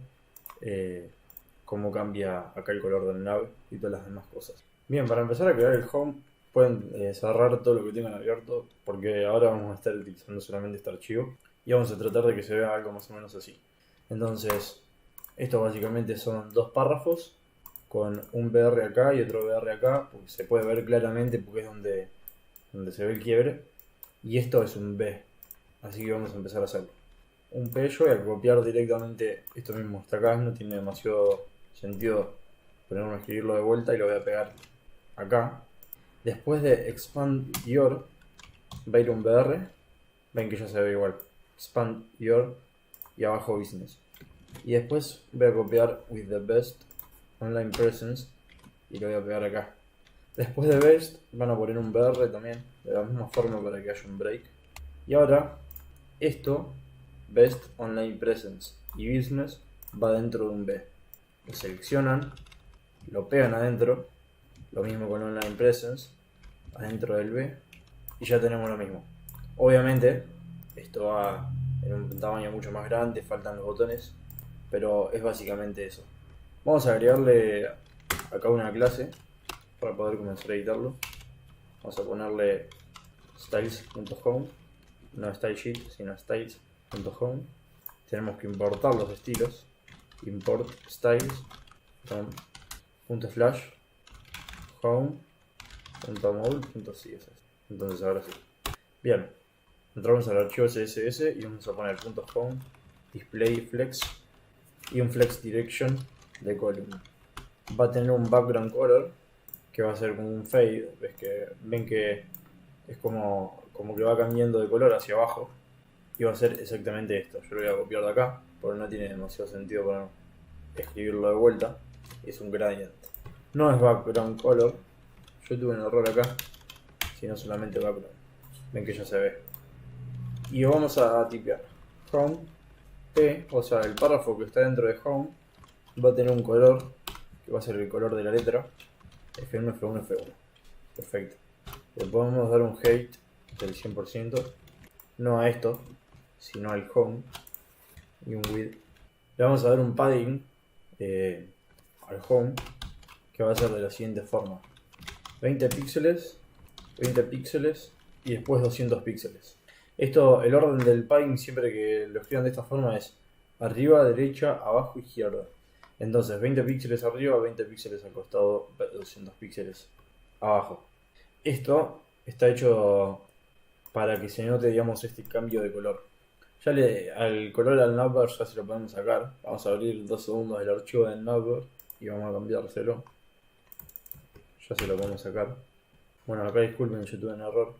cómo cambia acá el color del nav y todas las demás cosas. Bien, para empezar a crear el home, pueden cerrar todo lo que tengan abierto, porque ahora vamos a estar utilizando solamente este archivo. Y vamos a tratar de que se vea algo más o menos así. Entonces, esto básicamente son dos párrafos con un BR acá y otro BR acá, porque se puede ver claramente porque es donde se ve el quiebre. Y esto es un B, así que vamos a empezar a hacerlo. Un P yo voy a copiar directamente esto mismo hasta acá, no tiene demasiado sentido ponerme a escribirlo de vuelta y lo voy a pegar acá. Después de expand your va a ir un BR, ven que ya se ve igual, expand your y abajo business. Y después voy a copiar with the best online presence y lo voy a pegar acá. Después de best van a poner un BR también, de la misma forma para que haya un break. Y ahora, esto, best online presence y business, va dentro de un B. Lo seleccionan, lo pegan adentro, lo mismo con online presence, adentro del B, y ya tenemos lo mismo. Obviamente, esto va en un tamaño mucho más grande, faltan los botones, pero es básicamente eso. Vamos a agregarle acá una clase para poder comenzar a editarlo. Vamos a ponerle styles.home, no stylesheet, sino styles.home. Tenemos que importar los estilos. Import styles .slash home.mode.css. Entonces ahora sí. Bien, entramos al archivo CSS y vamos a poner .home display flex y un flex direction de column. Va a tener un background color que va a ser como un fade. Ven que es como que va cambiando de color hacia abajo y va a ser exactamente esto. Yo lo voy a copiar de acá porque no tiene demasiado sentido para escribirlo de vuelta. Es un gradient, no es background color. Yo tuve un error acá, sino solamente background. Ven que ya se ve. Y vamos a tipear home p, o sea el párrafo que está dentro de home va a tener un color que va a ser el color de la letra F1, F1, F1. Perfecto. Le podemos dar un height del 100%, no a esto, sino al home y un width. Le vamos a dar un padding al home que va a ser de la siguiente forma: 20 píxeles, 20 píxeles y después 200 píxeles. Esto, el orden del padding, siempre que lo escriban de esta forma, es arriba, derecha, abajo, izquierda. Entonces 20 píxeles arriba, 20 píxeles al costado, 200 píxeles abajo. Esto está hecho para que se note, digamos, este cambio de color. Ya al color al navbar ya se lo podemos sacar. Vamos a abrir 2 segundos el archivo del navbar y vamos a cambiárselo. Ya se lo podemos sacar. Bueno, acá disculpen, yo tuve un error,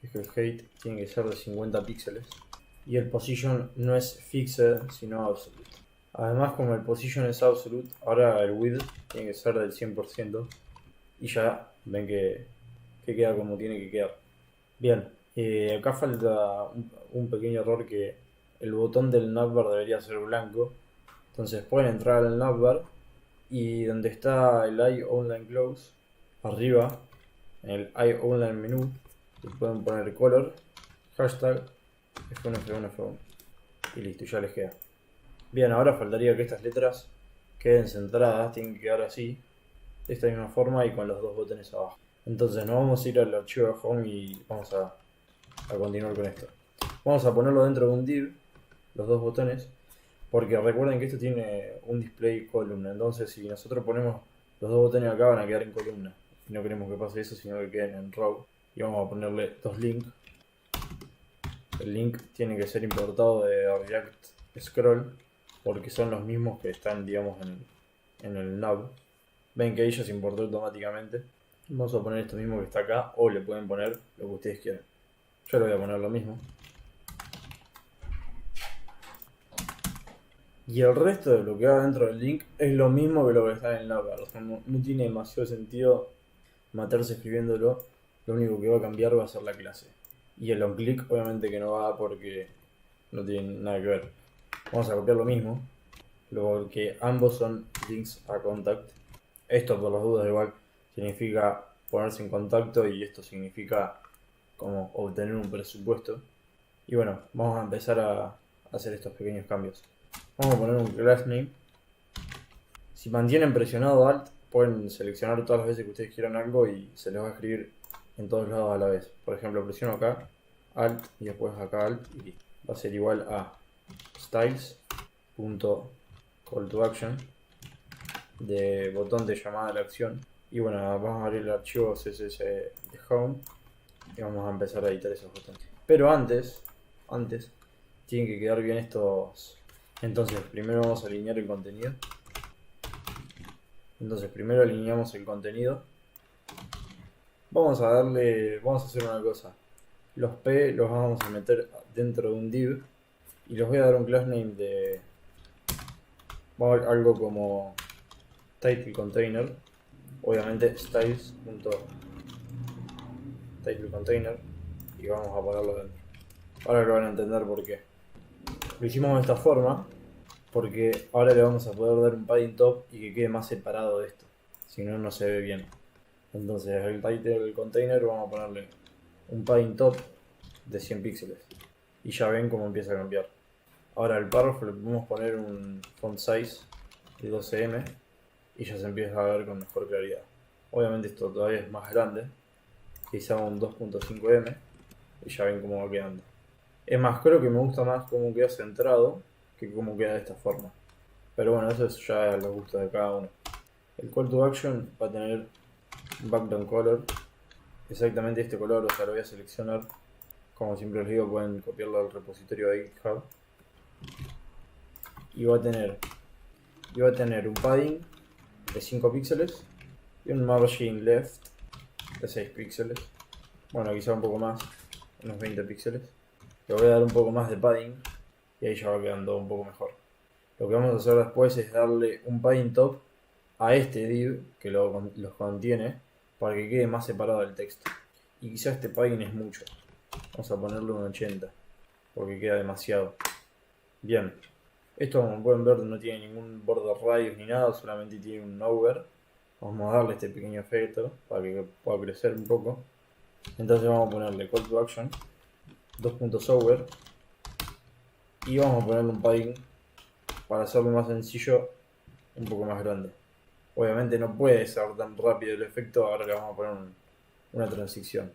que es que el height tiene que ser de 50 píxeles y el position no es fixed sino absolute. Además, como el position es absolute, ahora el width tiene que ser del 100% y ya ven que queda como tiene que quedar. Bien, acá falta un pequeño error, que el botón del navbar debería ser blanco. Entonces pueden entrar al navbar y donde está el I Online Close, arriba, en el I Online menú, pueden poner color, hashtag F1, F1, F1 y listo, ya les queda. Bien, ahora faltaría que estas letras queden centradas, tienen que quedar así, de esta misma forma y con los dos botones abajo. Entonces nos vamos a ir al archivo de home y vamos a continuar con esto. Vamos a ponerlo dentro de un div, los dos botones, porque recuerden que esto tiene un display columna. Entonces si nosotros ponemos los dos botones acá, van a quedar en columna. Y no queremos que pase eso, sino que queden en row. Y vamos a ponerle dos links. El link tiene que ser importado de React Scroll, porque son los mismos que están, digamos, en el nav. Ven que ahí ya se importó automáticamente. Vamos a poner esto mismo que está acá, o le pueden poner lo que ustedes quieran. Yo le voy a poner lo mismo. Y el resto de lo que va dentro del link es lo mismo que lo que está en el navbar. O sea, no tiene demasiado sentido matarse escribiéndolo. Lo único que va a cambiar va a ser la clase. Y el onClick obviamente que no va, porque no tiene nada que ver. Vamos a copiar lo mismo, porque ambos son links a contact. Esto, por las dudas, igual significa ponerse en contacto, y esto significa como obtener un presupuesto. Y bueno, vamos a empezar a hacer estos pequeños cambios. Vamos a poner un class name. Si mantienen presionado Alt, pueden seleccionar todas las veces que ustedes quieran algo y se les va a escribir en todos lados a la vez. Por ejemplo, presiono acá Alt y después acá Alt y va a ser igual a styles.calltoaction, de botón de llamada a la acción. Y bueno, vamos a abrir el archivo CSS de home y vamos a empezar a editar esos botones. Pero antes tienen que quedar bien estos. Entonces primero vamos a alinear el contenido. Entonces primero alineamos el contenido. Vamos a hacer una cosa. Los P los vamos a meter dentro de un div y les voy a dar un class name de algo como title container. Obviamente styles.titleContainer y vamos a ponerlo dentro. Ahora lo van a entender por qué. Lo hicimos de esta forma porque ahora le vamos a poder dar un padding top y que quede más separado de esto. Si no, no se ve bien. Entonces el title del container vamos a ponerle un padding top de 100 píxeles. Y ya ven cómo empieza a cambiar. Ahora el párrafo le podemos poner un font size de 12M y ya se empieza a ver con mejor claridad. Obviamente esto todavía es más grande, quizá un 2.5M, y ya ven cómo va quedando. Es más, creo que me gusta más cómo queda centrado que cómo queda de esta forma. Pero bueno, eso es ya a los gustos de cada uno. El call to action va a tener un background color, exactamente este color, o sea, lo voy a seleccionar. Como siempre les digo, pueden copiarlo al repositorio de GitHub. Y va a tener un padding de 5 píxeles y un margin left de 6 píxeles. Bueno, quizá un poco más, unos 20 píxeles. Le voy a dar un poco más de padding y ahí ya va quedando un poco mejor. Lo que vamos a hacer después es darle un padding top a este div que los contiene, para que quede más separado del texto. Y quizá este padding es mucho. Vamos a ponerle un 80 porque queda demasiado. Bien, esto, como pueden ver, no tiene ningún border radius ni nada, solamente tiene un over. Vamos a darle este pequeño efecto para que pueda crecer un poco. Entonces vamos a ponerle call to action 2.over Y vamos a ponerle un padding para hacerlo más sencillo, un poco más grande. Obviamente no puede ser tan rápido el efecto, ahora le vamos a poner una transición.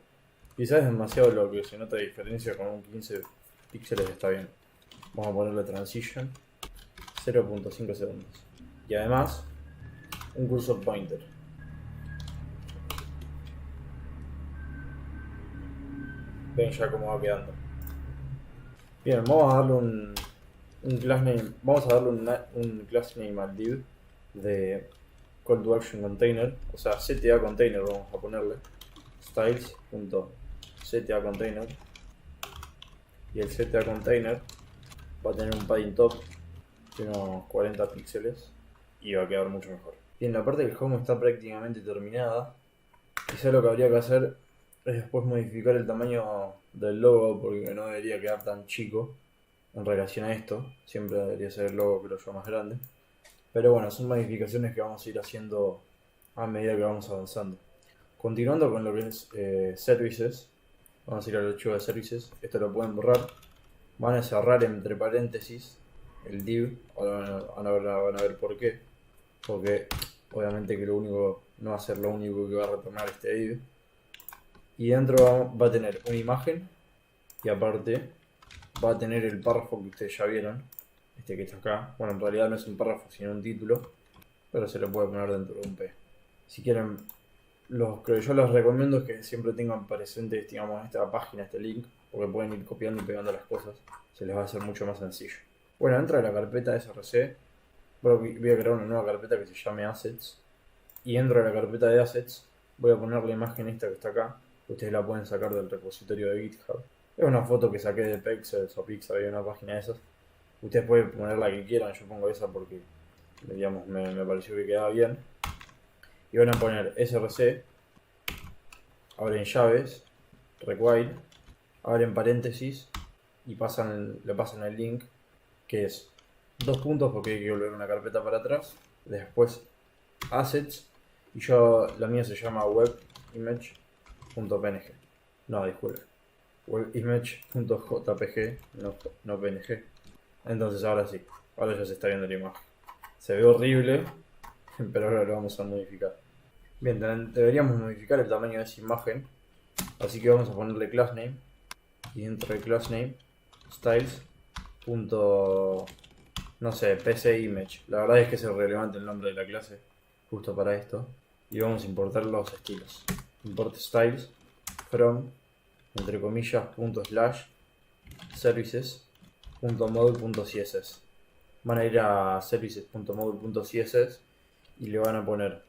Quizás es demasiado lo que se nota de diferencia, con un 15 píxeles está bien. Vamos a ponerle transition 0.5 segundos. Y además, un cursor pointer. Ven ya cómo va quedando. Bien, vamos a darle un class name. Vamos a darle un class name al div de call to action container. O sea, CTA container vamos a ponerle. Styles.CTA container. Y el CTA container va a tener un padding top de unos 40 píxeles y va a quedar mucho mejor. Bien, la parte del home está prácticamente terminada. Quizá lo que habría que hacer es después modificar el tamaño del logo, porque no debería quedar tan chico en relación a esto. Siempre debería ser el logo, creo yo, más grande. Pero bueno, son modificaciones que vamos a ir haciendo a medida que vamos avanzando. Continuando con lo que es services, vamos a ir al archivo de services. Esto lo pueden borrar. Van a cerrar entre paréntesis el div. Ahora van a ver por qué. Porque obviamente que no va a ser lo único que va a retornar este div. Y dentro va a tener una imagen. Y aparte va a tener el párrafo que ustedes ya vieron. Este que está acá. Bueno, en realidad no es un párrafo sino un título. Pero se lo puede poner dentro de un P. Si quieren, lo que yo les recomiendo es que siempre tengan presentes, digamos, esta página, este link. Porque pueden ir copiando y pegando las cosas. Se les va a hacer mucho más sencillo. Bueno, dentro de la carpeta src voy a crear una nueva carpeta que se llame assets. Y dentro de la carpeta de assets voy a poner la imagen esta que está acá. Ustedes la pueden sacar del repositorio de GitHub. Es una foto que saqué de Pexels o Pixar, hay una página de esas. Ustedes pueden poner la que quieran, yo pongo esa porque, digamos, me pareció que quedaba bien. Y van a poner src, abren llaves, require, abren paréntesis y le pasan el link, que es 2 puntos porque hay que volver una carpeta para atrás. Después assets, y la mía se llama webimage.png. No, disculpe. Webimage.jpg, no png. Entonces ahora sí, ahora ya se está viendo la imagen. Se ve horrible, pero ahora lo vamos a modificar. Bien, deberíamos modificar el tamaño de esa imagen. Así que vamos a ponerle class name. Y dentro de class name, styles. No sé, PC image. La verdad es que es irrelevante el nombre de la clase justo para esto. Y vamos a importar los estilos. Import styles from, entre comillas, ./services.module.css. Van a ir a services.module.css y le van a poner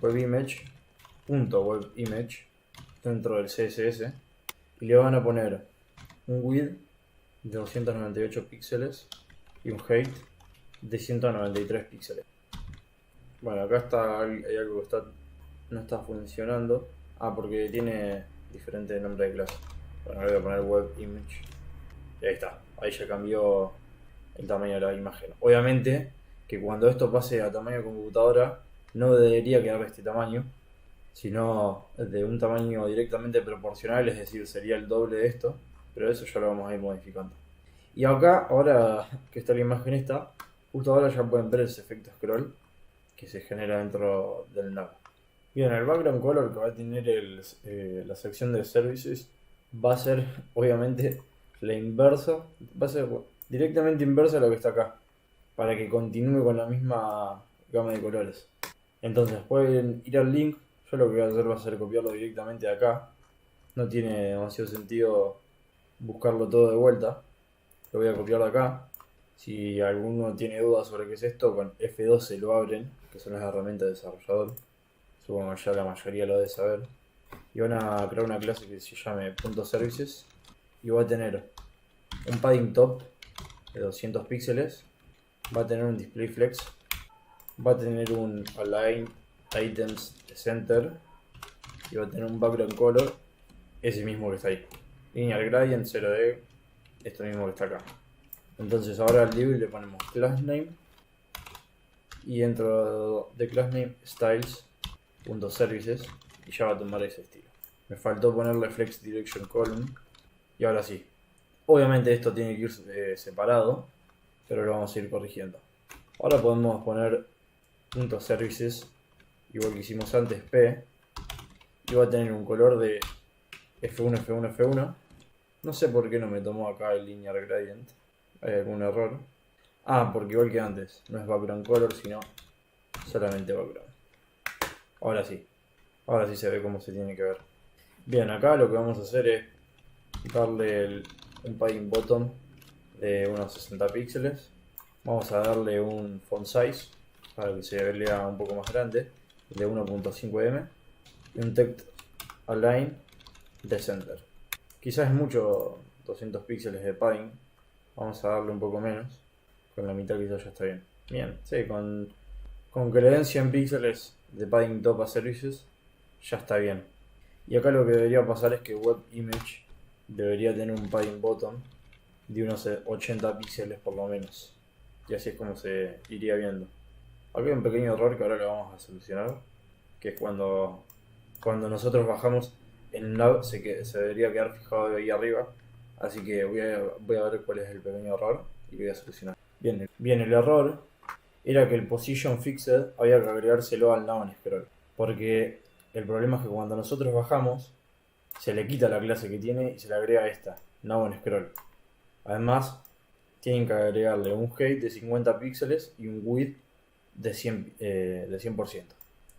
webimage.webimage dentro del CSS y le van a poner un width de 298 píxeles y un height de 193 píxeles. Bueno, acá hay algo que no está funcionando. Porque tiene diferente nombre de clase. Bueno, le voy a poner web image. Y ahí está. Ahí ya cambió el tamaño de la imagen. Obviamente que cuando esto pase a tamaño de computadora, no debería quedar de este tamaño, sino de un tamaño directamente proporcional, es decir, sería el doble de esto. Pero eso ya lo vamos a ir modificando. Y acá, ahora que está la imagen esta, justo ahora ya pueden ver ese efecto scroll que se genera dentro del nav. Bien, el background color que va a tener la sección de services va a ser obviamente la inversa, va a ser directamente inversa a lo que está acá, para que continúe con la misma gama de colores. Entonces pueden ir al link, yo lo que voy a hacer va a ser copiarlo directamente de acá, no tiene demasiado sentido buscarlo todo de vuelta, lo voy a copiar de acá. Si alguno tiene dudas sobre qué es esto, con F12 lo abren, que son las herramientas de desarrollador. Supongo que ya la mayoría lo debe saber. Y van a crear una clase que se llame .services y va a tener un padding top de 200 píxeles, va a tener un display flex, va a tener un align items de center y va a tener un background color, ese mismo que está ahí. Linear gradient 0D, esto mismo que está acá. Entonces ahora al div le ponemos class name y dentro de class name styles.services y ya va a tomar ese estilo. Me faltó ponerle flex direction column y ahora sí. Obviamente esto tiene que ir separado, pero lo vamos a ir corrigiendo. Ahora podemos poner .services, igual que hicimos antes, P, y va a tener un color de F1, F1, F1. No sé por qué no me tomó acá el linear gradient. Hay algún error. Ah, porque igual que antes, no es background color, sino solamente background. Ahora sí. Ahora sí se ve como se tiene que ver. Bien, acá lo que vamos a hacer es darle un padding bottom de unos 60 píxeles. Vamos a darle un font size para que se vea un poco más grande, de 1.5 m, y un text align de center. Quizás es mucho 200 píxeles de padding, vamos a darle un poco menos, con la mitad quizás ya está bien. Bien, sí, con que le den 100 píxeles de padding top a services, ya está bien. Y acá lo que debería pasar es que web image debería tener un padding bottom de unos 80 píxeles por lo menos. Y así es como se iría viendo. Acá hay un pequeño error que ahora lo vamos a solucionar, que es cuando nosotros bajamos el nav se debería quedar fijado ahí arriba. Así que voy a ver cuál es el pequeño error y lo voy a solucionar. Bien, el error era que el position fixed había que agregárselo al nav scroll. Porque el problema es que cuando nosotros bajamos, se le quita la clase que tiene y se le agrega esta, nav scroll. Además, tienen que agregarle un height de 50 píxeles y un width de 100%.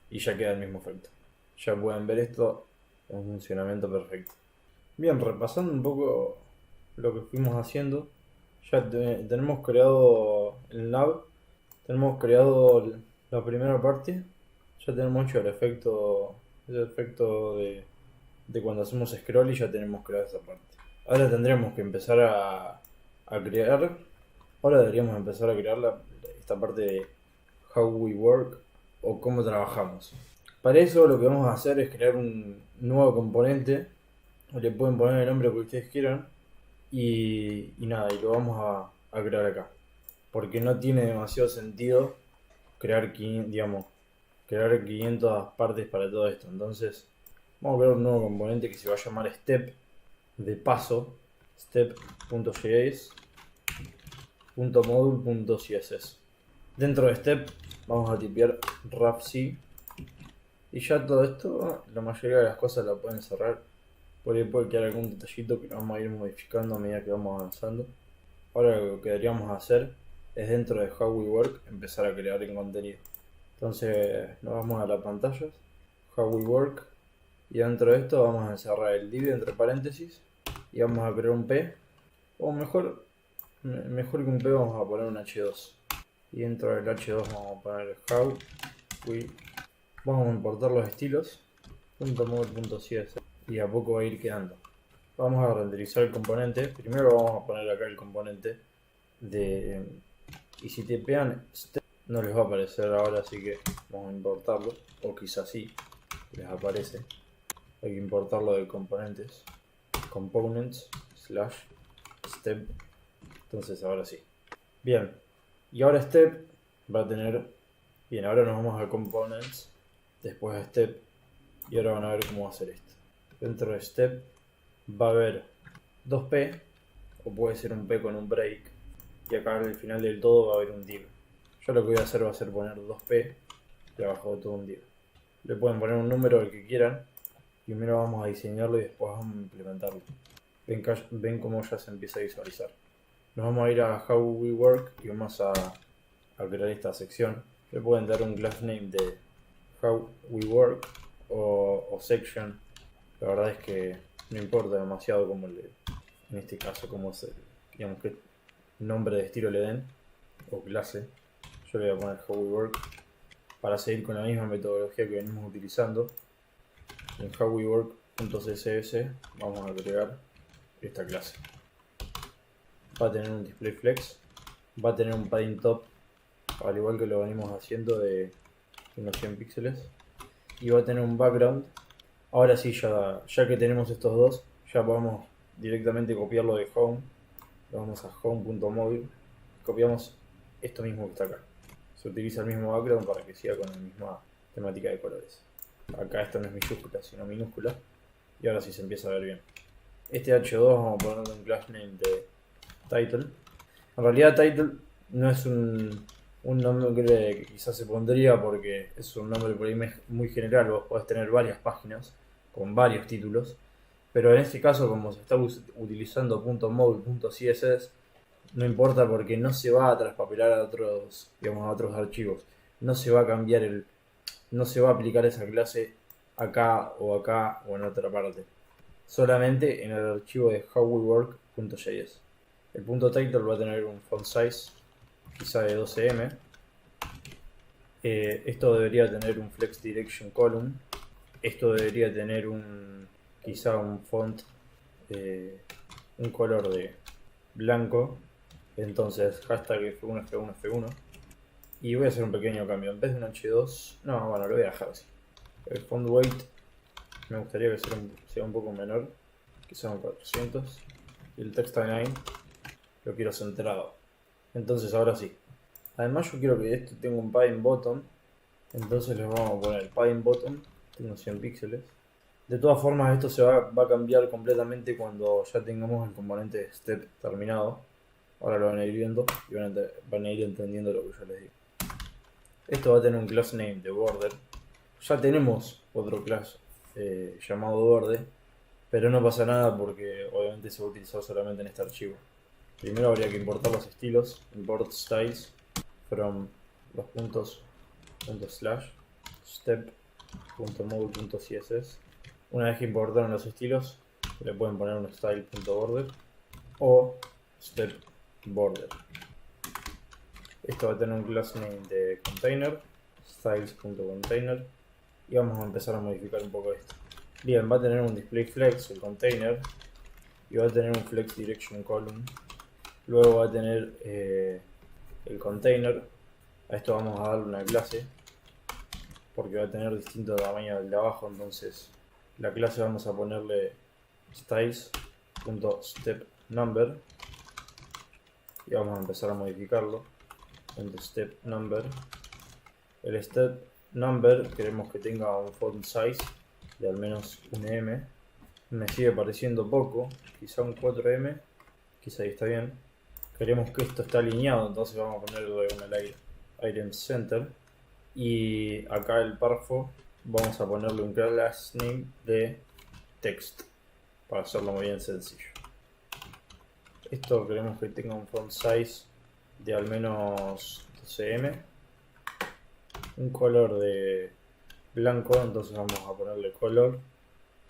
Y ya queda el mismo efecto. Ya pueden ver esto en funcionamiento perfecto. Bien, repasando un poco lo que fuimos haciendo, ya tenemos creado el nav, tenemos creado la primera parte, ya tenemos hecho el efecto de cuando hacemos scroll y ya tenemos creada esa parte. Ahora tendremos que empezar a crear, ahora deberíamos empezar a crear esta parte de how we work o cómo trabajamos. Para eso lo que vamos a hacer es crear un nuevo componente, le pueden poner el nombre que ustedes quieran y nada, y lo vamos a crear acá. Porque no tiene demasiado sentido crear 500 partes para todo esto. Entonces vamos a crear un nuevo componente que se va a llamar step de paso, step.js.module.css. Dentro de step vamos a tipear rafc y ya todo esto, la mayoría de las cosas la pueden cerrar. Por ahí puede quedar algún detallito que vamos a ir modificando a medida que vamos avanzando. Ahora lo que deberíamos hacer es dentro de How We Work empezar a crear el contenido. Entonces nos vamos a las pantallas, How We Work, y dentro de esto vamos a encerrar el div entre paréntesis y vamos a crear un P, o mejor que un P vamos a poner un H2. Y dentro del H2 vamos a poner How We. Vamos a importar los estilos, .model.css, y a poco va a ir quedando. Vamos a renderizar el componente. Primero vamos a poner acá el componente de... Y si tipean step, no les va a aparecer ahora, así que vamos a importarlo. O quizás sí, les aparece. Hay que importarlo de componentes. Components / step. Entonces ahora sí. Bien. Y ahora step va a tener... Bien, ahora nos vamos a components. Después a step. Y ahora van a ver cómo va a ser esto. Dentro de step va a haber 2p, o puede ser un p con un break, y acá al final del todo va a haber un div. Yo lo que voy a hacer va a ser poner 2p y abajo de todo un div. Le pueden poner un número al que quieran. Primero vamos a diseñarlo y después vamos a implementarlo. Ven cómo ya se empieza a visualizar. Nos vamos a ir a How We Work y vamos a crear esta sección. Le pueden dar un class name de How We Work o section. La verdad es que no importa demasiado como en este caso como es digamos que nombre de estilo le den o clase. Yo le voy a poner How We Work para seguir con la misma metodología que venimos utilizando. En howwework.css vamos a agregar esta clase. Va a tener un display flex, va a tener un padding top, al igual que lo venimos haciendo de unos 100 píxeles, y va a tener un background. Ahora sí, ya que tenemos estos dos, ya podemos directamente copiarlo de home. Vamos a home.module, copiamos esto mismo que está acá. Se utiliza el mismo background para que siga con la misma temática de colores. Acá esto no es mayúscula sino minúscula, y ahora sí se empieza a ver bien. Este h2 vamos a ponerle un class name de title. En realidad title no es un nombre que quizás se pondría porque es un nombre por ahí muy general. Vos podés tener varias páginas con varios títulos. Pero en este caso, como se está utilizando .mode.css, no importa porque no se va a traspapelar a otros, digamos, a otros archivos. No se va a cambiar no se va a aplicar esa clase acá o en otra parte. Solamente en el archivo de howwework.js. El punto title va a tener un font size quizá de 12M. Esto debería tener un flex direction column. Esto debería tener quizá un font, un color de blanco. Entonces hashtag F1, F1, F1. Y voy a hacer un pequeño cambio. En vez de un H2, no, bueno, lo voy a dejar así. El font weight me gustaría que sea un poco menor, quizá un 400. Y el text align lo quiero centrado. Entonces ahora sí. Además yo quiero que esto tenga un padding bottom. Entonces les vamos a poner el padding bottom. Tengo 100 píxeles. De todas formas esto se va a cambiar completamente cuando ya tengamos el componente step terminado. Ahora lo van a ir viendo y van a ir entendiendo lo que yo les digo. Esto va a tener un class name de border. Ya tenemos otro class llamado border, pero no pasa nada porque obviamente se va a utilizar solamente en este archivo. Primero habría que importar los estilos, import styles from los puntos slash step.mode.css. Una vez que importaron los estilos, le pueden poner un style.border o step border. Esto va a tener un class name de container, styles.container, y vamos a empezar a modificar un poco esto. Bien, va a tener un display flex, el container, y va a tener un flex direction column. Luego va a tener el container. A esto vamos a darle una clase, porque va a tener distinto tamaño del de abajo, entonces la clase vamos a ponerle styles.stepNumber y vamos a empezar a modificarlo. Step number. El step number queremos que tenga un font size de al menos un M. Me sigue pareciendo poco, quizá un 4M, quizá ahí está bien. Queremos que esto esté alineado, entonces vamos a ponerle un item center. Y acá el párrafo vamos a ponerle un class name de text para hacerlo muy bien sencillo. Esto queremos que tenga un font size de al menos 12M, un color de blanco, entonces vamos a ponerle color,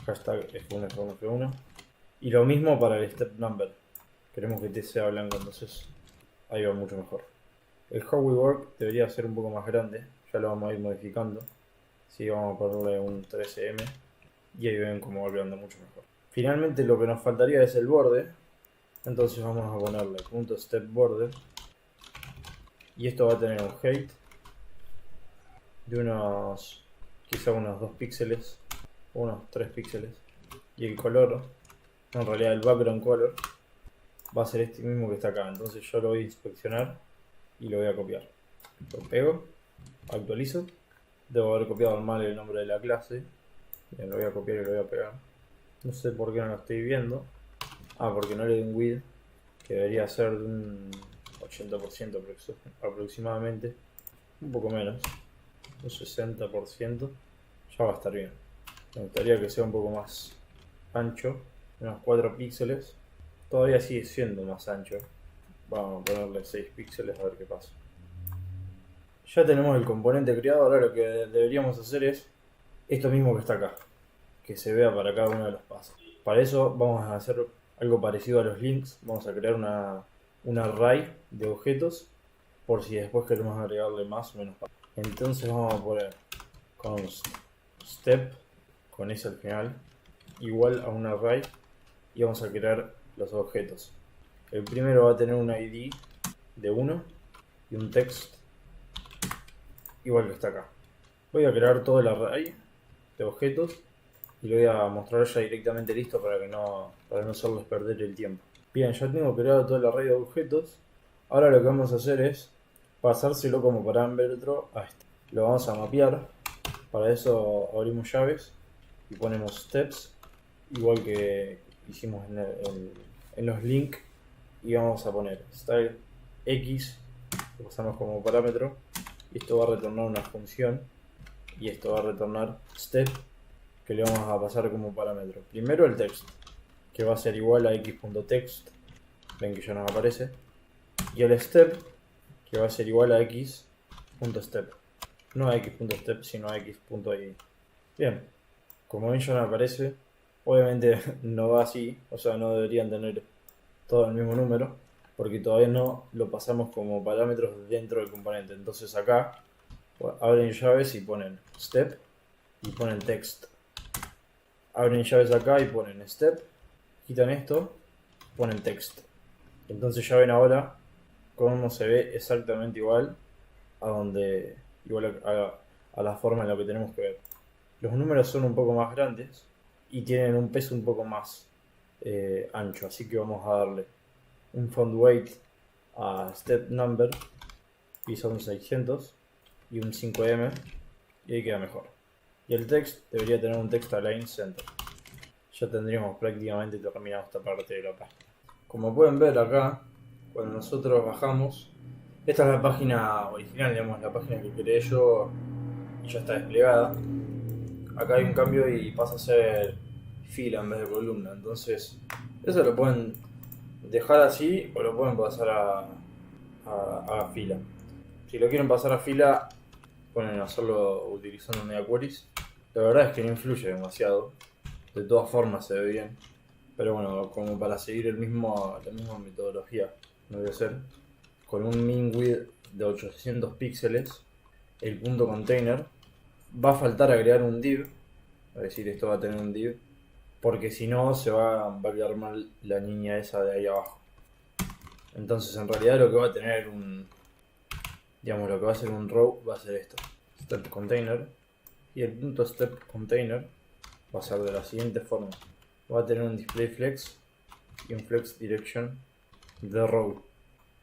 hashtag F1, F1, F1, y lo mismo para el step number, queremos que sea blanco, entonces ahí va mucho mejor. El how we work debería ser un poco más grande, ya lo vamos a ir modificando, así vamos a ponerle un 13M y ahí ven cómo va quedando mucho mejor. Finalmente lo que nos faltaría es el borde, entonces vamos a ponerle .step border. Y esto va a tener un height de quizá unos 2 píxeles, unos 3 píxeles. Y el color, en realidad el background color, va a ser este mismo que está acá. Entonces yo lo voy a inspeccionar y lo voy a copiar. Lo pego, actualizo. Debo haber copiado mal el nombre de la clase. Bien, lo voy a copiar y lo voy a pegar. No sé por qué no lo estoy viendo. Porque no le di un width, que debería ser de un 80% aproximadamente, un poco menos, un 60%, ya va a estar bien. Me gustaría que sea un poco más ancho, unos 4 píxeles, todavía sigue siendo más ancho, vamos a ponerle 6 píxeles a ver qué pasa. Ya tenemos el componente creado, ahora lo que deberíamos hacer es esto mismo que está acá, que se vea para cada uno de los pasos. Para eso vamos a hacer algo parecido a los links, vamos a crear un array de objetos por si después queremos agregarle más o menos pasos. Entonces vamos a poner const step con S al final igual a un array y vamos a crear los objetos. El primero va a tener un ID de 1 y un text igual que está acá. Voy a crear todo el array de objetos y lo voy a mostrar ya directamente listo para no hacerles perder el tiempo. Bien, ya tengo creado todo el array de objetos. Ahora lo que vamos a hacer es pasárselo como parámetro a este. Lo vamos a mapear. Para eso abrimos llaves y ponemos steps igual que hicimos en los links, y vamos a poner style x, lo pasamos como parámetro, y esto va a retornar una función, y esto va a retornar step, que le vamos a pasar como parámetro. Primero el text, que va a ser igual a x.text, ven que ya nos aparece, y el step, que va a ser igual a x.step, no a x.step, sino a x.id. Bien, como ven ya me aparece, obviamente no va así, o sea, no deberían tener todo el mismo número, porque todavía no lo pasamos como parámetros dentro del componente. Entonces acá abren llaves y ponen step y ponen text. Abren llaves acá y ponen step, quitan esto, ponen text. Entonces ya ven ahora cómo se ve exactamente igual a la forma en la que tenemos que ver. Los números son un poco más grandes y tienen un peso un poco más ancho, así que vamos a darle un font weight a step number, y son 600, y un 5M, y ahí queda mejor. Y el text debería tener un text align center. Ya tendríamos prácticamente terminado esta parte de la página. Como pueden ver acá, cuando nosotros bajamos, esta es la página original, digamos, la página que creé yo y ya está desplegada. Acá hay un cambio y pasa a ser fila en vez de columna, entonces eso lo pueden dejar así o lo pueden pasar a fila. Si lo quieren pasar a fila, pueden hacerlo utilizando media queries. La verdad es que no influye demasiado, de todas formas se ve bien, pero bueno, como para seguir la misma metodología, lo voy a hacer con un min width de 800 píxeles, el punto container. Va a faltar agregar un div, es decir, esto va a tener un div, porque si no se va a quedar mal la niña esa de ahí abajo. Entonces en realidad lo que va a tener lo que va a ser un row va a ser esto, step container, y el punto step container va a ser de la siguiente forma. Va a tener un display flex y un flex direction de row.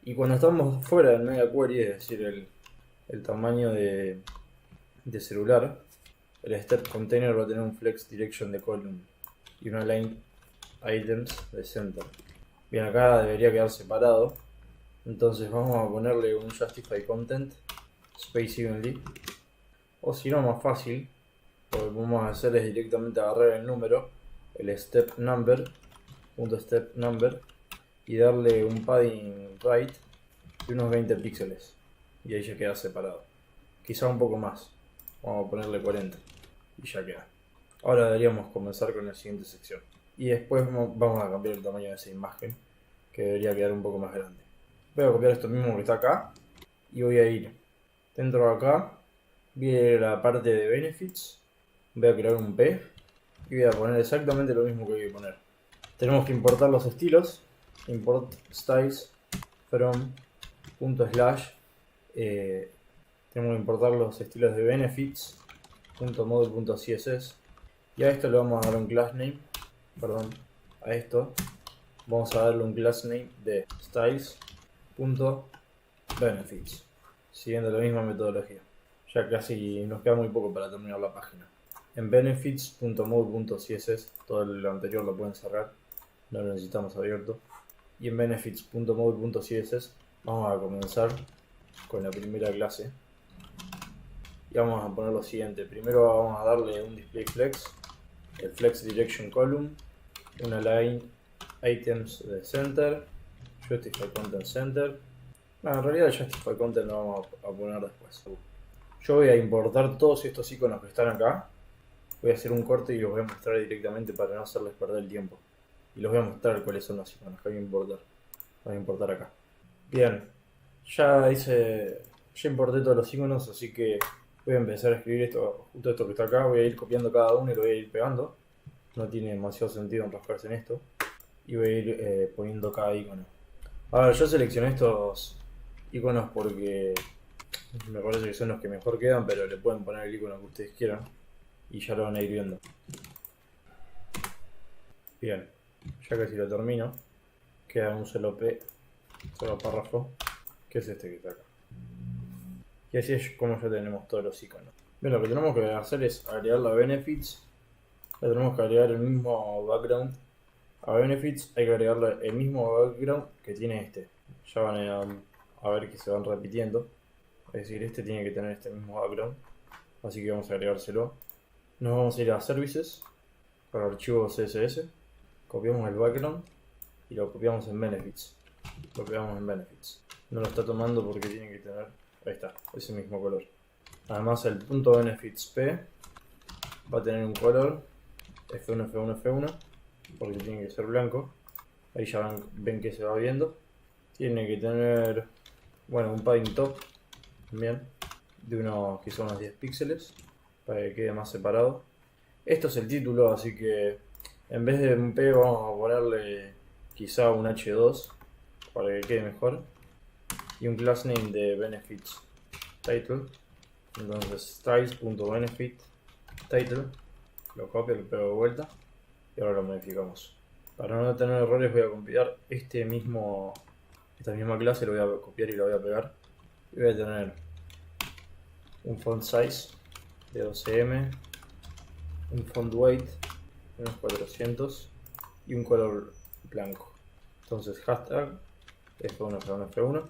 Y cuando estamos fuera del media query, es decir, el tamaño de celular, el step container va a tener un flex direction de column y una line items de center. Bien, acá debería quedar separado. Entonces vamos a ponerle un justify content space evenly. O si no, más fácil, lo que vamos a hacer es directamente agarrar el número, el step number, punto step number, y darle un padding right de unos 20 píxeles. Y ahí ya queda separado. Quizá un poco más. Vamos a ponerle 40. Y ya queda. Ahora deberíamos comenzar con la siguiente sección. Y después vamos a cambiar el tamaño de esa imagen, que debería quedar un poco más grande. Voy a copiar esto mismo que está acá y voy a ir dentro de acá, voy a ir a la parte de benefits, voy a crear un P y voy a poner exactamente lo mismo que voy a poner. Tenemos que importar los estilos, import styles from .slash, tenemos que importar los estilos de benefits .model.css, y a esto le vamos a dar un class name, a esto vamos a darle un class name de styles.benefits, siguiendo la misma metodología. Ya casi nos queda muy poco para terminar la página. En benefits.mode.css, todo lo anterior lo pueden cerrar, no lo necesitamos abierto. Y en benefits.mode.css vamos a comenzar con la primera clase. Y vamos a poner lo siguiente. Primero vamos a darle un display flex, el flex direction column, una line items de center, justify content center. No, en realidad el justify content lo vamos a poner después. Yo voy a importar todos estos iconos que están acá. Voy a hacer un corte y los voy a mostrar directamente para no hacerles perder el tiempo. Y los voy a mostrar cuáles son los iconos que voy a importar. Voy a importar acá. Bien, ya importé todos los iconos, así que voy a empezar a escribir justo esto que está acá. Voy a ir copiando cada uno y lo voy a ir pegando. No tiene demasiado sentido enroscarse en esto. Y voy a ir poniendo cada icono. A ver, yo seleccioné estos iconos porque me parece que son los que mejor quedan, pero le pueden poner el icono que ustedes quieran y ya lo van a ir viendo. Bien, ya casi lo termino. Queda un solo párrafo, que es este que está acá. Y así es como ya tenemos todos los iconos. Bien, lo que tenemos que hacer es agregar la benefits. Le tenemos que agregar el mismo background A benefits hay que agregarle el mismo background que tiene este. Ya van a ver que se van repitiendo. Es decir, este tiene que tener este mismo background. Así que vamos a agregárselo. Nos vamos a ir a Services, para el archivo CSS. Copiamos el background y lo copiamos en Benefits. Lo pegamos en Benefits. No lo está tomando porque tiene que tener, ahí está, ese mismo color. Además el punto Benefits P va a tener un color F1, F1, F1, porque tiene que ser blanco. Ahí ya ven que se va viendo. Tiene que tener, bueno, un padding top también, de unos, quizá unos 10 píxeles, para que quede más separado. Esto es el título, así que en vez de un P vamos a ponerle quizá un H2 para que quede mejor. Y un class name de benefits title. Entonces styles.benefit title. Lo copio, lo pego de vuelta y ahora lo modificamos. Para no tener errores voy a compilar esta misma clase, lo voy a copiar y lo voy a pegar. Y voy a tener un font size de 12M, un font weight de unos 400 y un color blanco. Entonces hashtag F1, F1, F1,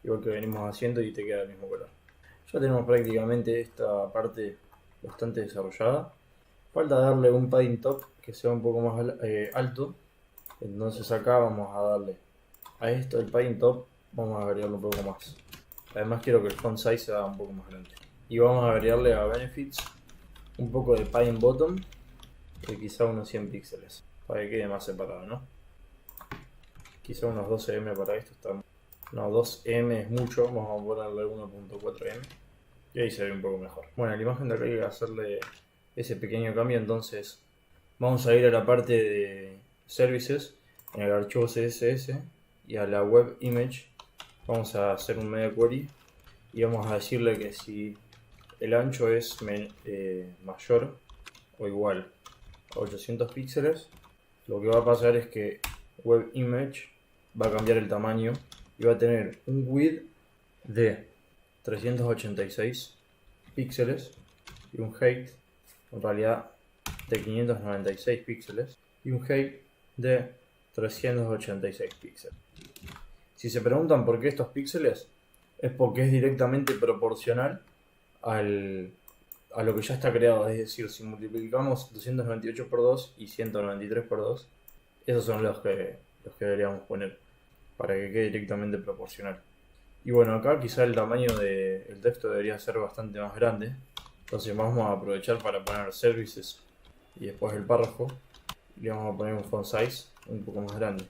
igual que venimos haciendo y te queda el mismo color. Ya tenemos prácticamente esta parte bastante desarrollada. Falta darle un padding top que sea un poco más alto. Entonces acá vamos a darle a esto el padding top, vamos a agregarlo un poco más. Además quiero que el font size sea un poco más grande. Y vamos a agregarle a benefits un poco de padding bottom de quizá unos 100 píxeles para que quede más separado, ¿no? Quizá unos 12M para esto está. No, 2M es mucho, vamos a ponerle 1.4M y ahí se ve un poco mejor. Bueno, la imagen de acá hay que hacerle ese pequeño cambio, entonces vamos a ir a la parte de Services en el archivo CSS y a la Web Image vamos a hacer un media query y vamos a decirle que si el ancho es mayor o igual a 800 píxeles, lo que va a pasar es que Web Image va a cambiar el tamaño y va a tener un width de 386 píxeles y un height en realidad de 596 píxeles y un height de 386 píxeles. Si se preguntan por qué estos píxeles, es porque es directamente proporcional a lo que ya está creado. Es decir, si multiplicamos 298 por 2 y 193 por 2, esos son los que deberíamos poner para que quede directamente proporcional. Y bueno, acá quizá el tamaño del texto debería ser bastante más grande. Entonces vamos a aprovechar para poner services y después el párrafo. Y le vamos a poner un font size un poco más grande.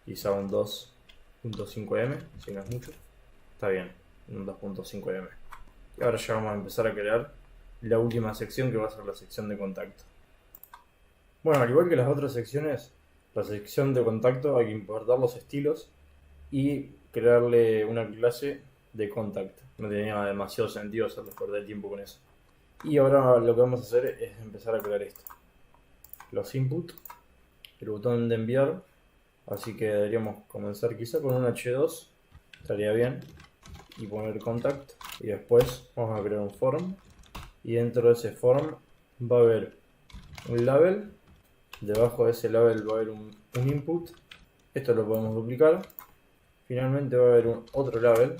Quizá un 2.5M, si no es mucho. Está bien, un 2.5M. Y ahora ya vamos a empezar a crear la última sección, que va a ser la sección de contacto. Bueno, al igual que las otras secciones, la sección de contacto hay que importar los estilos y crearle una clase de contact. No tenía demasiado sentido hacerles perder tiempo con eso. Y ahora lo que vamos a hacer es empezar a crear esto. Los input, el botón de enviar, así que deberíamos comenzar quizá con un H2, estaría bien, y poner contact, y después vamos a crear un form, y dentro de ese form va a haber un label, debajo de ese label va a haber un input, esto lo podemos duplicar, finalmente va a haber otro label,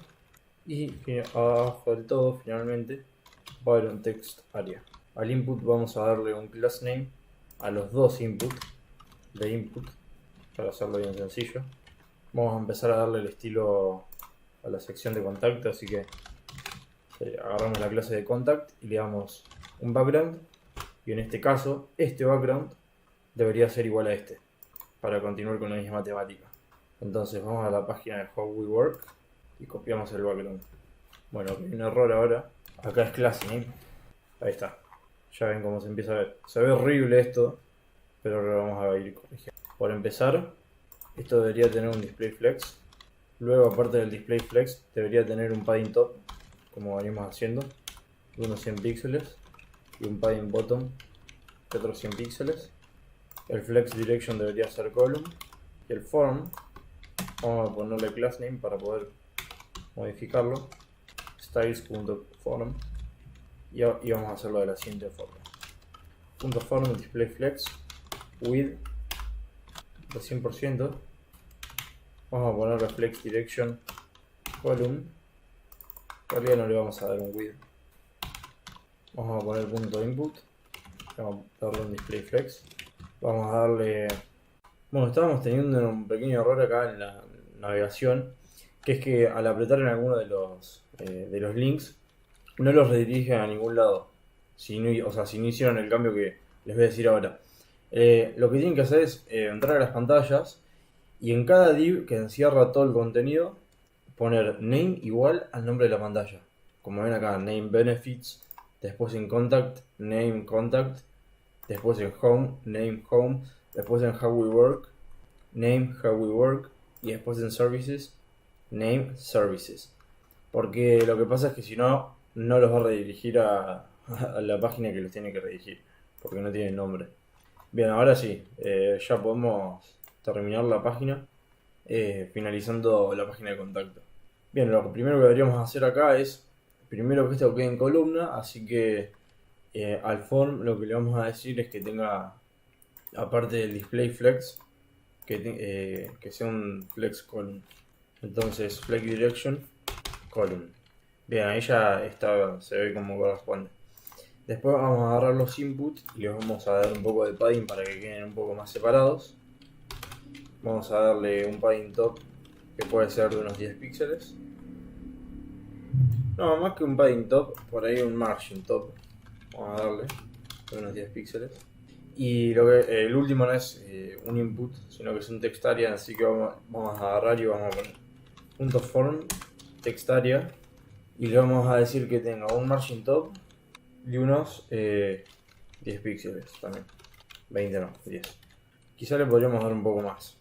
y abajo del todo finalmente va a haber un text area. Al input vamos a darle un class name a los dos inputs de input para hacerlo bien sencillo. Vamos a empezar a darle el estilo a la sección de contacto, así que agarramos la clase de contact y le damos un background, y en este caso este background debería ser igual a este para continuar con la misma temática. Entonces vamos a la página de How We Work y copiamos el background. Bueno, hay un error ahora. Acá es class name. Ahí está. Ya ven cómo se empieza a ver. Se ve horrible esto, pero lo vamos a ir corrigiendo. Por empezar, esto debería tener un display flex. Luego, aparte del display flex, debería tener un padding top, como venimos haciendo, de unos 100 píxeles, y un padding bottom de otros 100 píxeles. El flex direction debería ser column, y el form vamos a ponerle class name para poder modificarlo, styles.form, y vamos a hacerlo de la siguiente forma: .form display flex width de 100%. Vamos a ponerle flex direction column. Todavía no le vamos a dar un width. Vamos a poner punto input. Vamos a darle un display flex. Vamos a darle... Bueno, estábamos teniendo un pequeño error acá en la navegación, que es que al apretar en alguno de los links no los redirige a ningún lado. Si no hicieron el cambio que les voy a decir ahora. Lo que tienen que hacer es entrar a las pantallas y en cada div que encierra todo el contenido poner name igual al nombre de la pantalla. Como ven acá, name benefits, después en contact, name contact, después en home, name home, después en how we work, name how we work, y después en services, name services. Porque lo que pasa es que si no, no los va a redirigir a la página que los tiene que redirigir, porque no tiene nombre. Bien, ahora sí, ya podemos terminar la página, finalizando la página de contacto. Bien, lo primero que deberíamos hacer acá es, primero que esto quede en columna, así que al form lo que le vamos a decir es que tenga, aparte del display flex, que sea un flex column. Entonces flex direction column. Bien, ahí ya está, se ve como corresponde. Después vamos a agarrar los inputs y les vamos a dar un poco de padding para que queden un poco más separados. Vamos a darle un padding top que puede ser de unos 10 píxeles. No, más que un padding top, por ahí un margin top. Vamos a darle de unos 10 píxeles. Y el último no es un input, sino que es un text area, así que vamos a agarrar y vamos a poner punto form text area y le vamos a decir que tenga un margin top y unos 10 píxeles también. 20 no, 10. Quizá le podríamos dar un poco más,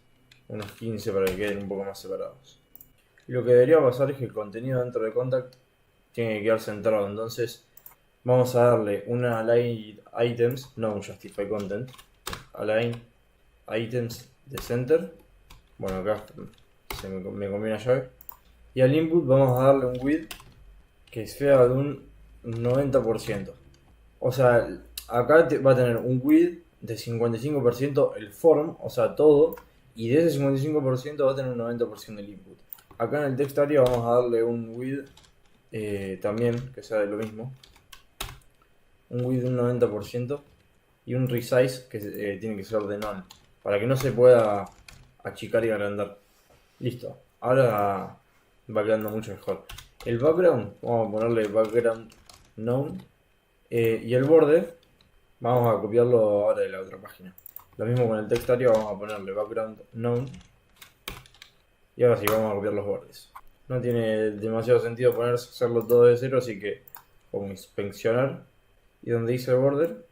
unos 15 para que queden un poco más separados. Y lo que debería pasar es que el contenido dentro de contact tiene que quedar centrado, entonces vamos a darle una align items, no un justify content, align items de center. Bueno, acá me conviene la llave. Y al input vamos a darle un width que sea de un 90%. O sea, acá va a tener un width de 55% el form, o sea, todo. Y de ese 55% va a tener un 90% el input. Acá en el text area vamos a darle un width también, que sea de lo mismo. Un width de un 90% y un resize que tiene que ser de none, para que no se pueda achicar y agrandar. Listo, ahora va quedando mucho mejor. El background, vamos a ponerle background known, y el border vamos a copiarlo ahora de la otra página. Lo mismo con el text area, vamos a ponerle background known y ahora sí vamos a copiar los bordes. No tiene demasiado sentido hacerlo todo de cero, así que pongo inspeccionar y donde dice border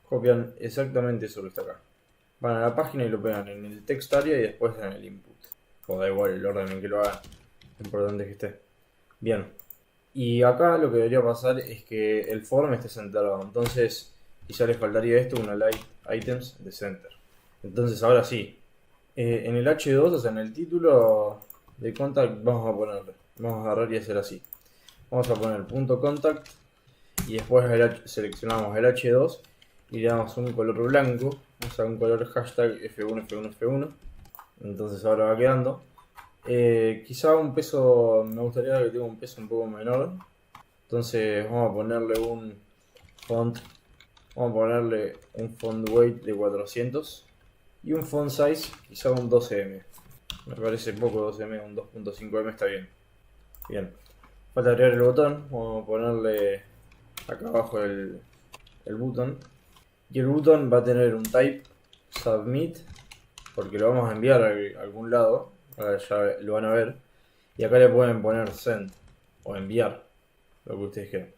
copian exactamente eso que está acá. Van a la página y lo pegan en el text area y después en el input. O da igual el orden en que lo hagan, lo importante es que esté. Bien, y acá lo que debería pasar es que el form esté centrado, entonces quizá les faltaría esto, una light items de center. Entonces ahora sí, en el H2, o sea en el título de contact vamos a agarrar y hacer así. Vamos a poner punto contact y después seleccionamos el H2 y le damos un color blanco, vamos a un color hashtag F1, F1, F1. Entonces ahora va quedando. Quizá un peso, me gustaría que tenga un peso un poco menor. Entonces vamos a ponerle un font weight de 400 y un font size quizá un 12M. Me parece poco 12M, un 2.5M está bien. Bien, falta agregar el botón, vamos a ponerle acá abajo el botón. Y el botón va a tener un type submit, porque lo vamos a enviar a algún lado, ahora ya lo van a ver. Y acá le pueden poner send o enviar, lo que ustedes quieran.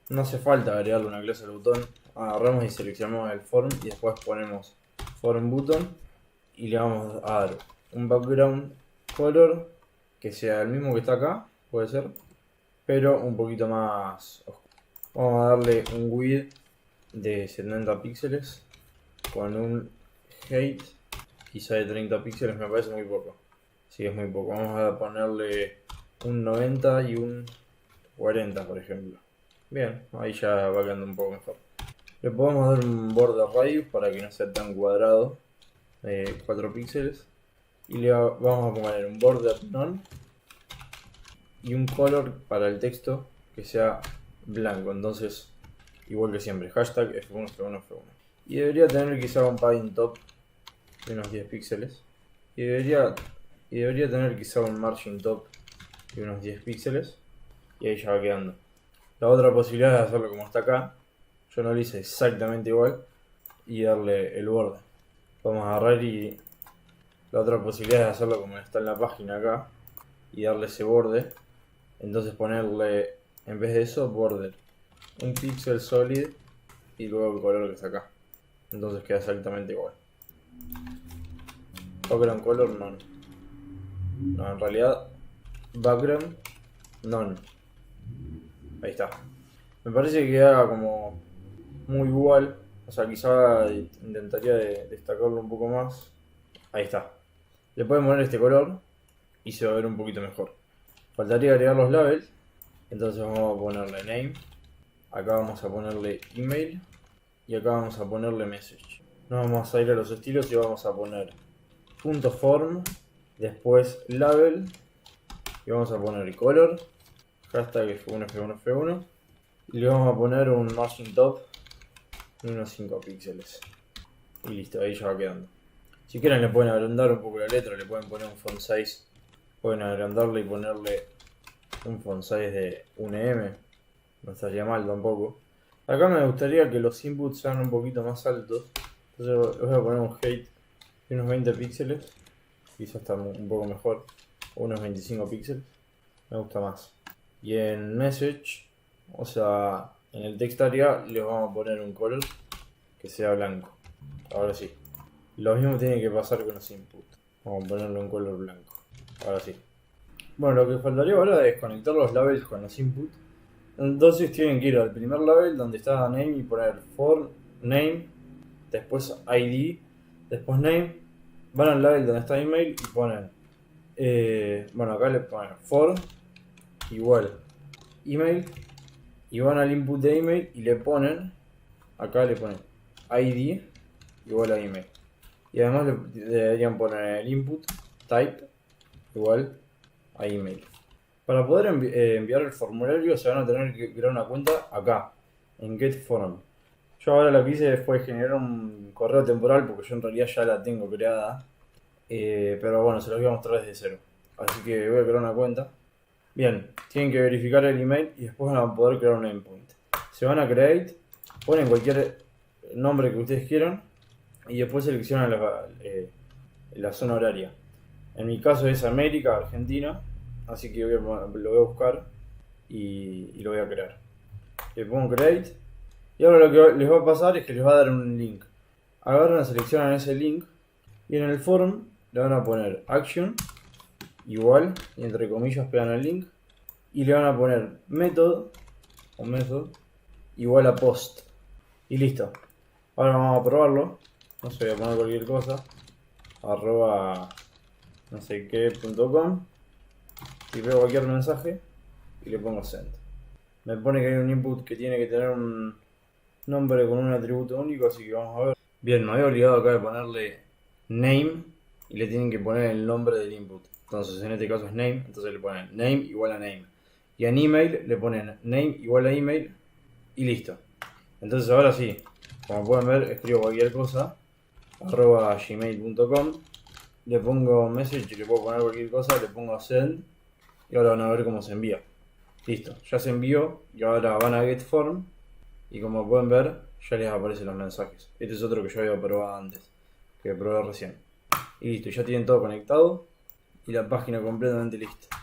No hace falta agregarle una clase al botón, agarramos y seleccionamos el form y después ponemos form button y le vamos a dar un background color que sea el mismo que está acá, puede ser, pero un poquito más oscuro. Vamos a darle un width de 70 píxeles con un height quizá de 30 píxeles, me parece muy poco. Sí, es muy poco. Vamos a ponerle un 90 y un 40, por ejemplo. Bien, ahí ya va quedando un poco mejor. Le podemos dar un border radius para que no sea tan cuadrado. 4 píxeles. Y vamos a poner un border none y un color para el texto que sea blanco. Entonces, igual que siempre, hashtag F1, F1, F1. Y debería tener quizá un padding top de unos 10 píxeles. Y debería tener quizá un margin top de unos 10 píxeles. Y ahí ya va quedando. La otra posibilidad es hacerlo como está acá. Yo no lo hice exactamente igual. Y darle el borde. Vamos a agarrar y... La otra posibilidad es hacerlo como está en la página acá. Y darle ese borde. Entonces ponerle, en vez de eso, border. Un pixel solid. Y luego el color que está acá. Entonces queda exactamente igual. Background color none. No, en realidad background none. Ahí está. Me parece que queda como muy igual. O sea, quizá intentaría destacarlo un poco más. Ahí está. Le pueden poner este color y se va a ver un poquito mejor. Faltaría agregar los labels. Entonces vamos a ponerle name. Acá vamos a ponerle email. Y acá vamos a ponerle message. Nos vamos a ir a los estilos y vamos a poner .form. Después label. Y vamos a poner color. Hashtag F1, F1, F1. Y le vamos a poner un margin top de unos 5 píxeles. Y listo, ahí ya va quedando. Si quieren le pueden agrandar un poco la letra, le pueden poner un font size. Pueden agrandarle y ponerle un font size de 1M. No estaría mal tampoco. Acá me gustaría que los inputs sean un poquito más altos. Entonces les voy a poner un height de unos 20 píxeles. Quizás está un poco mejor. O unos 25 píxeles. Me gusta más. Y en message, o sea, en el text area les vamos a poner un color que sea blanco. Ahora sí. Lo mismo tiene que pasar con los inputs. Vamos a ponerle un color blanco. Ahora sí. Bueno, lo que faltaría ahora es conectar los labels con los inputs. Entonces tienen que ir al primer label donde está name y poner for name, después ID, después name. Van al label donde está email y ponen, bueno, acá le ponen for igual email y van al input de email y le ponen, acá le ponen ID igual a email. Y además le deberían poner el input type igual a email. Para poder enviar el formulario se van a tener que crear una cuenta acá, en GetForm. Yo ahora lo que hice fue generar un correo temporal porque yo en realidad ya la tengo creada. Pero bueno, se los voy a mostrar desde cero. Así que voy a crear una cuenta. Bien, tienen que verificar el email y después van a poder crear un endpoint. Se van a create, ponen cualquier nombre que ustedes quieran y después seleccionan la zona horaria. En mi caso es América, Argentina. Así que lo voy a buscar y lo voy a crear. Le pongo create. Y ahora lo que les va a pasar es que les va a dar un link. Agarran, seleccionan ese link. Y en el form le van a poner action igual. Y entre comillas pegan el link. Y le van a poner method o method igual a post. Y listo. Ahora vamos a probarlo. No sé, voy a poner cualquier cosa. @ no sé qué.com. Y veo cualquier mensaje y le pongo send. Me pone que hay un input que tiene que tener un nombre con un atributo único, así que vamos a ver. Bien, me había olvidado acá de ponerle name y le tienen que poner el nombre del input. Entonces en este caso es name, entonces le ponen name igual a name. Y en email le ponen name igual a email y listo. Entonces ahora sí, como pueden ver, escribo cualquier cosa, @gmail.com, le pongo message y le puedo poner cualquier cosa, le pongo send. Y ahora van a ver cómo se envía. Listo, ya se envió y ahora van a GetForm y como pueden ver ya les aparecen los mensajes. Este es otro que yo había probado antes, que probé recién. Y listo, ya tienen todo conectado y la página completamente lista.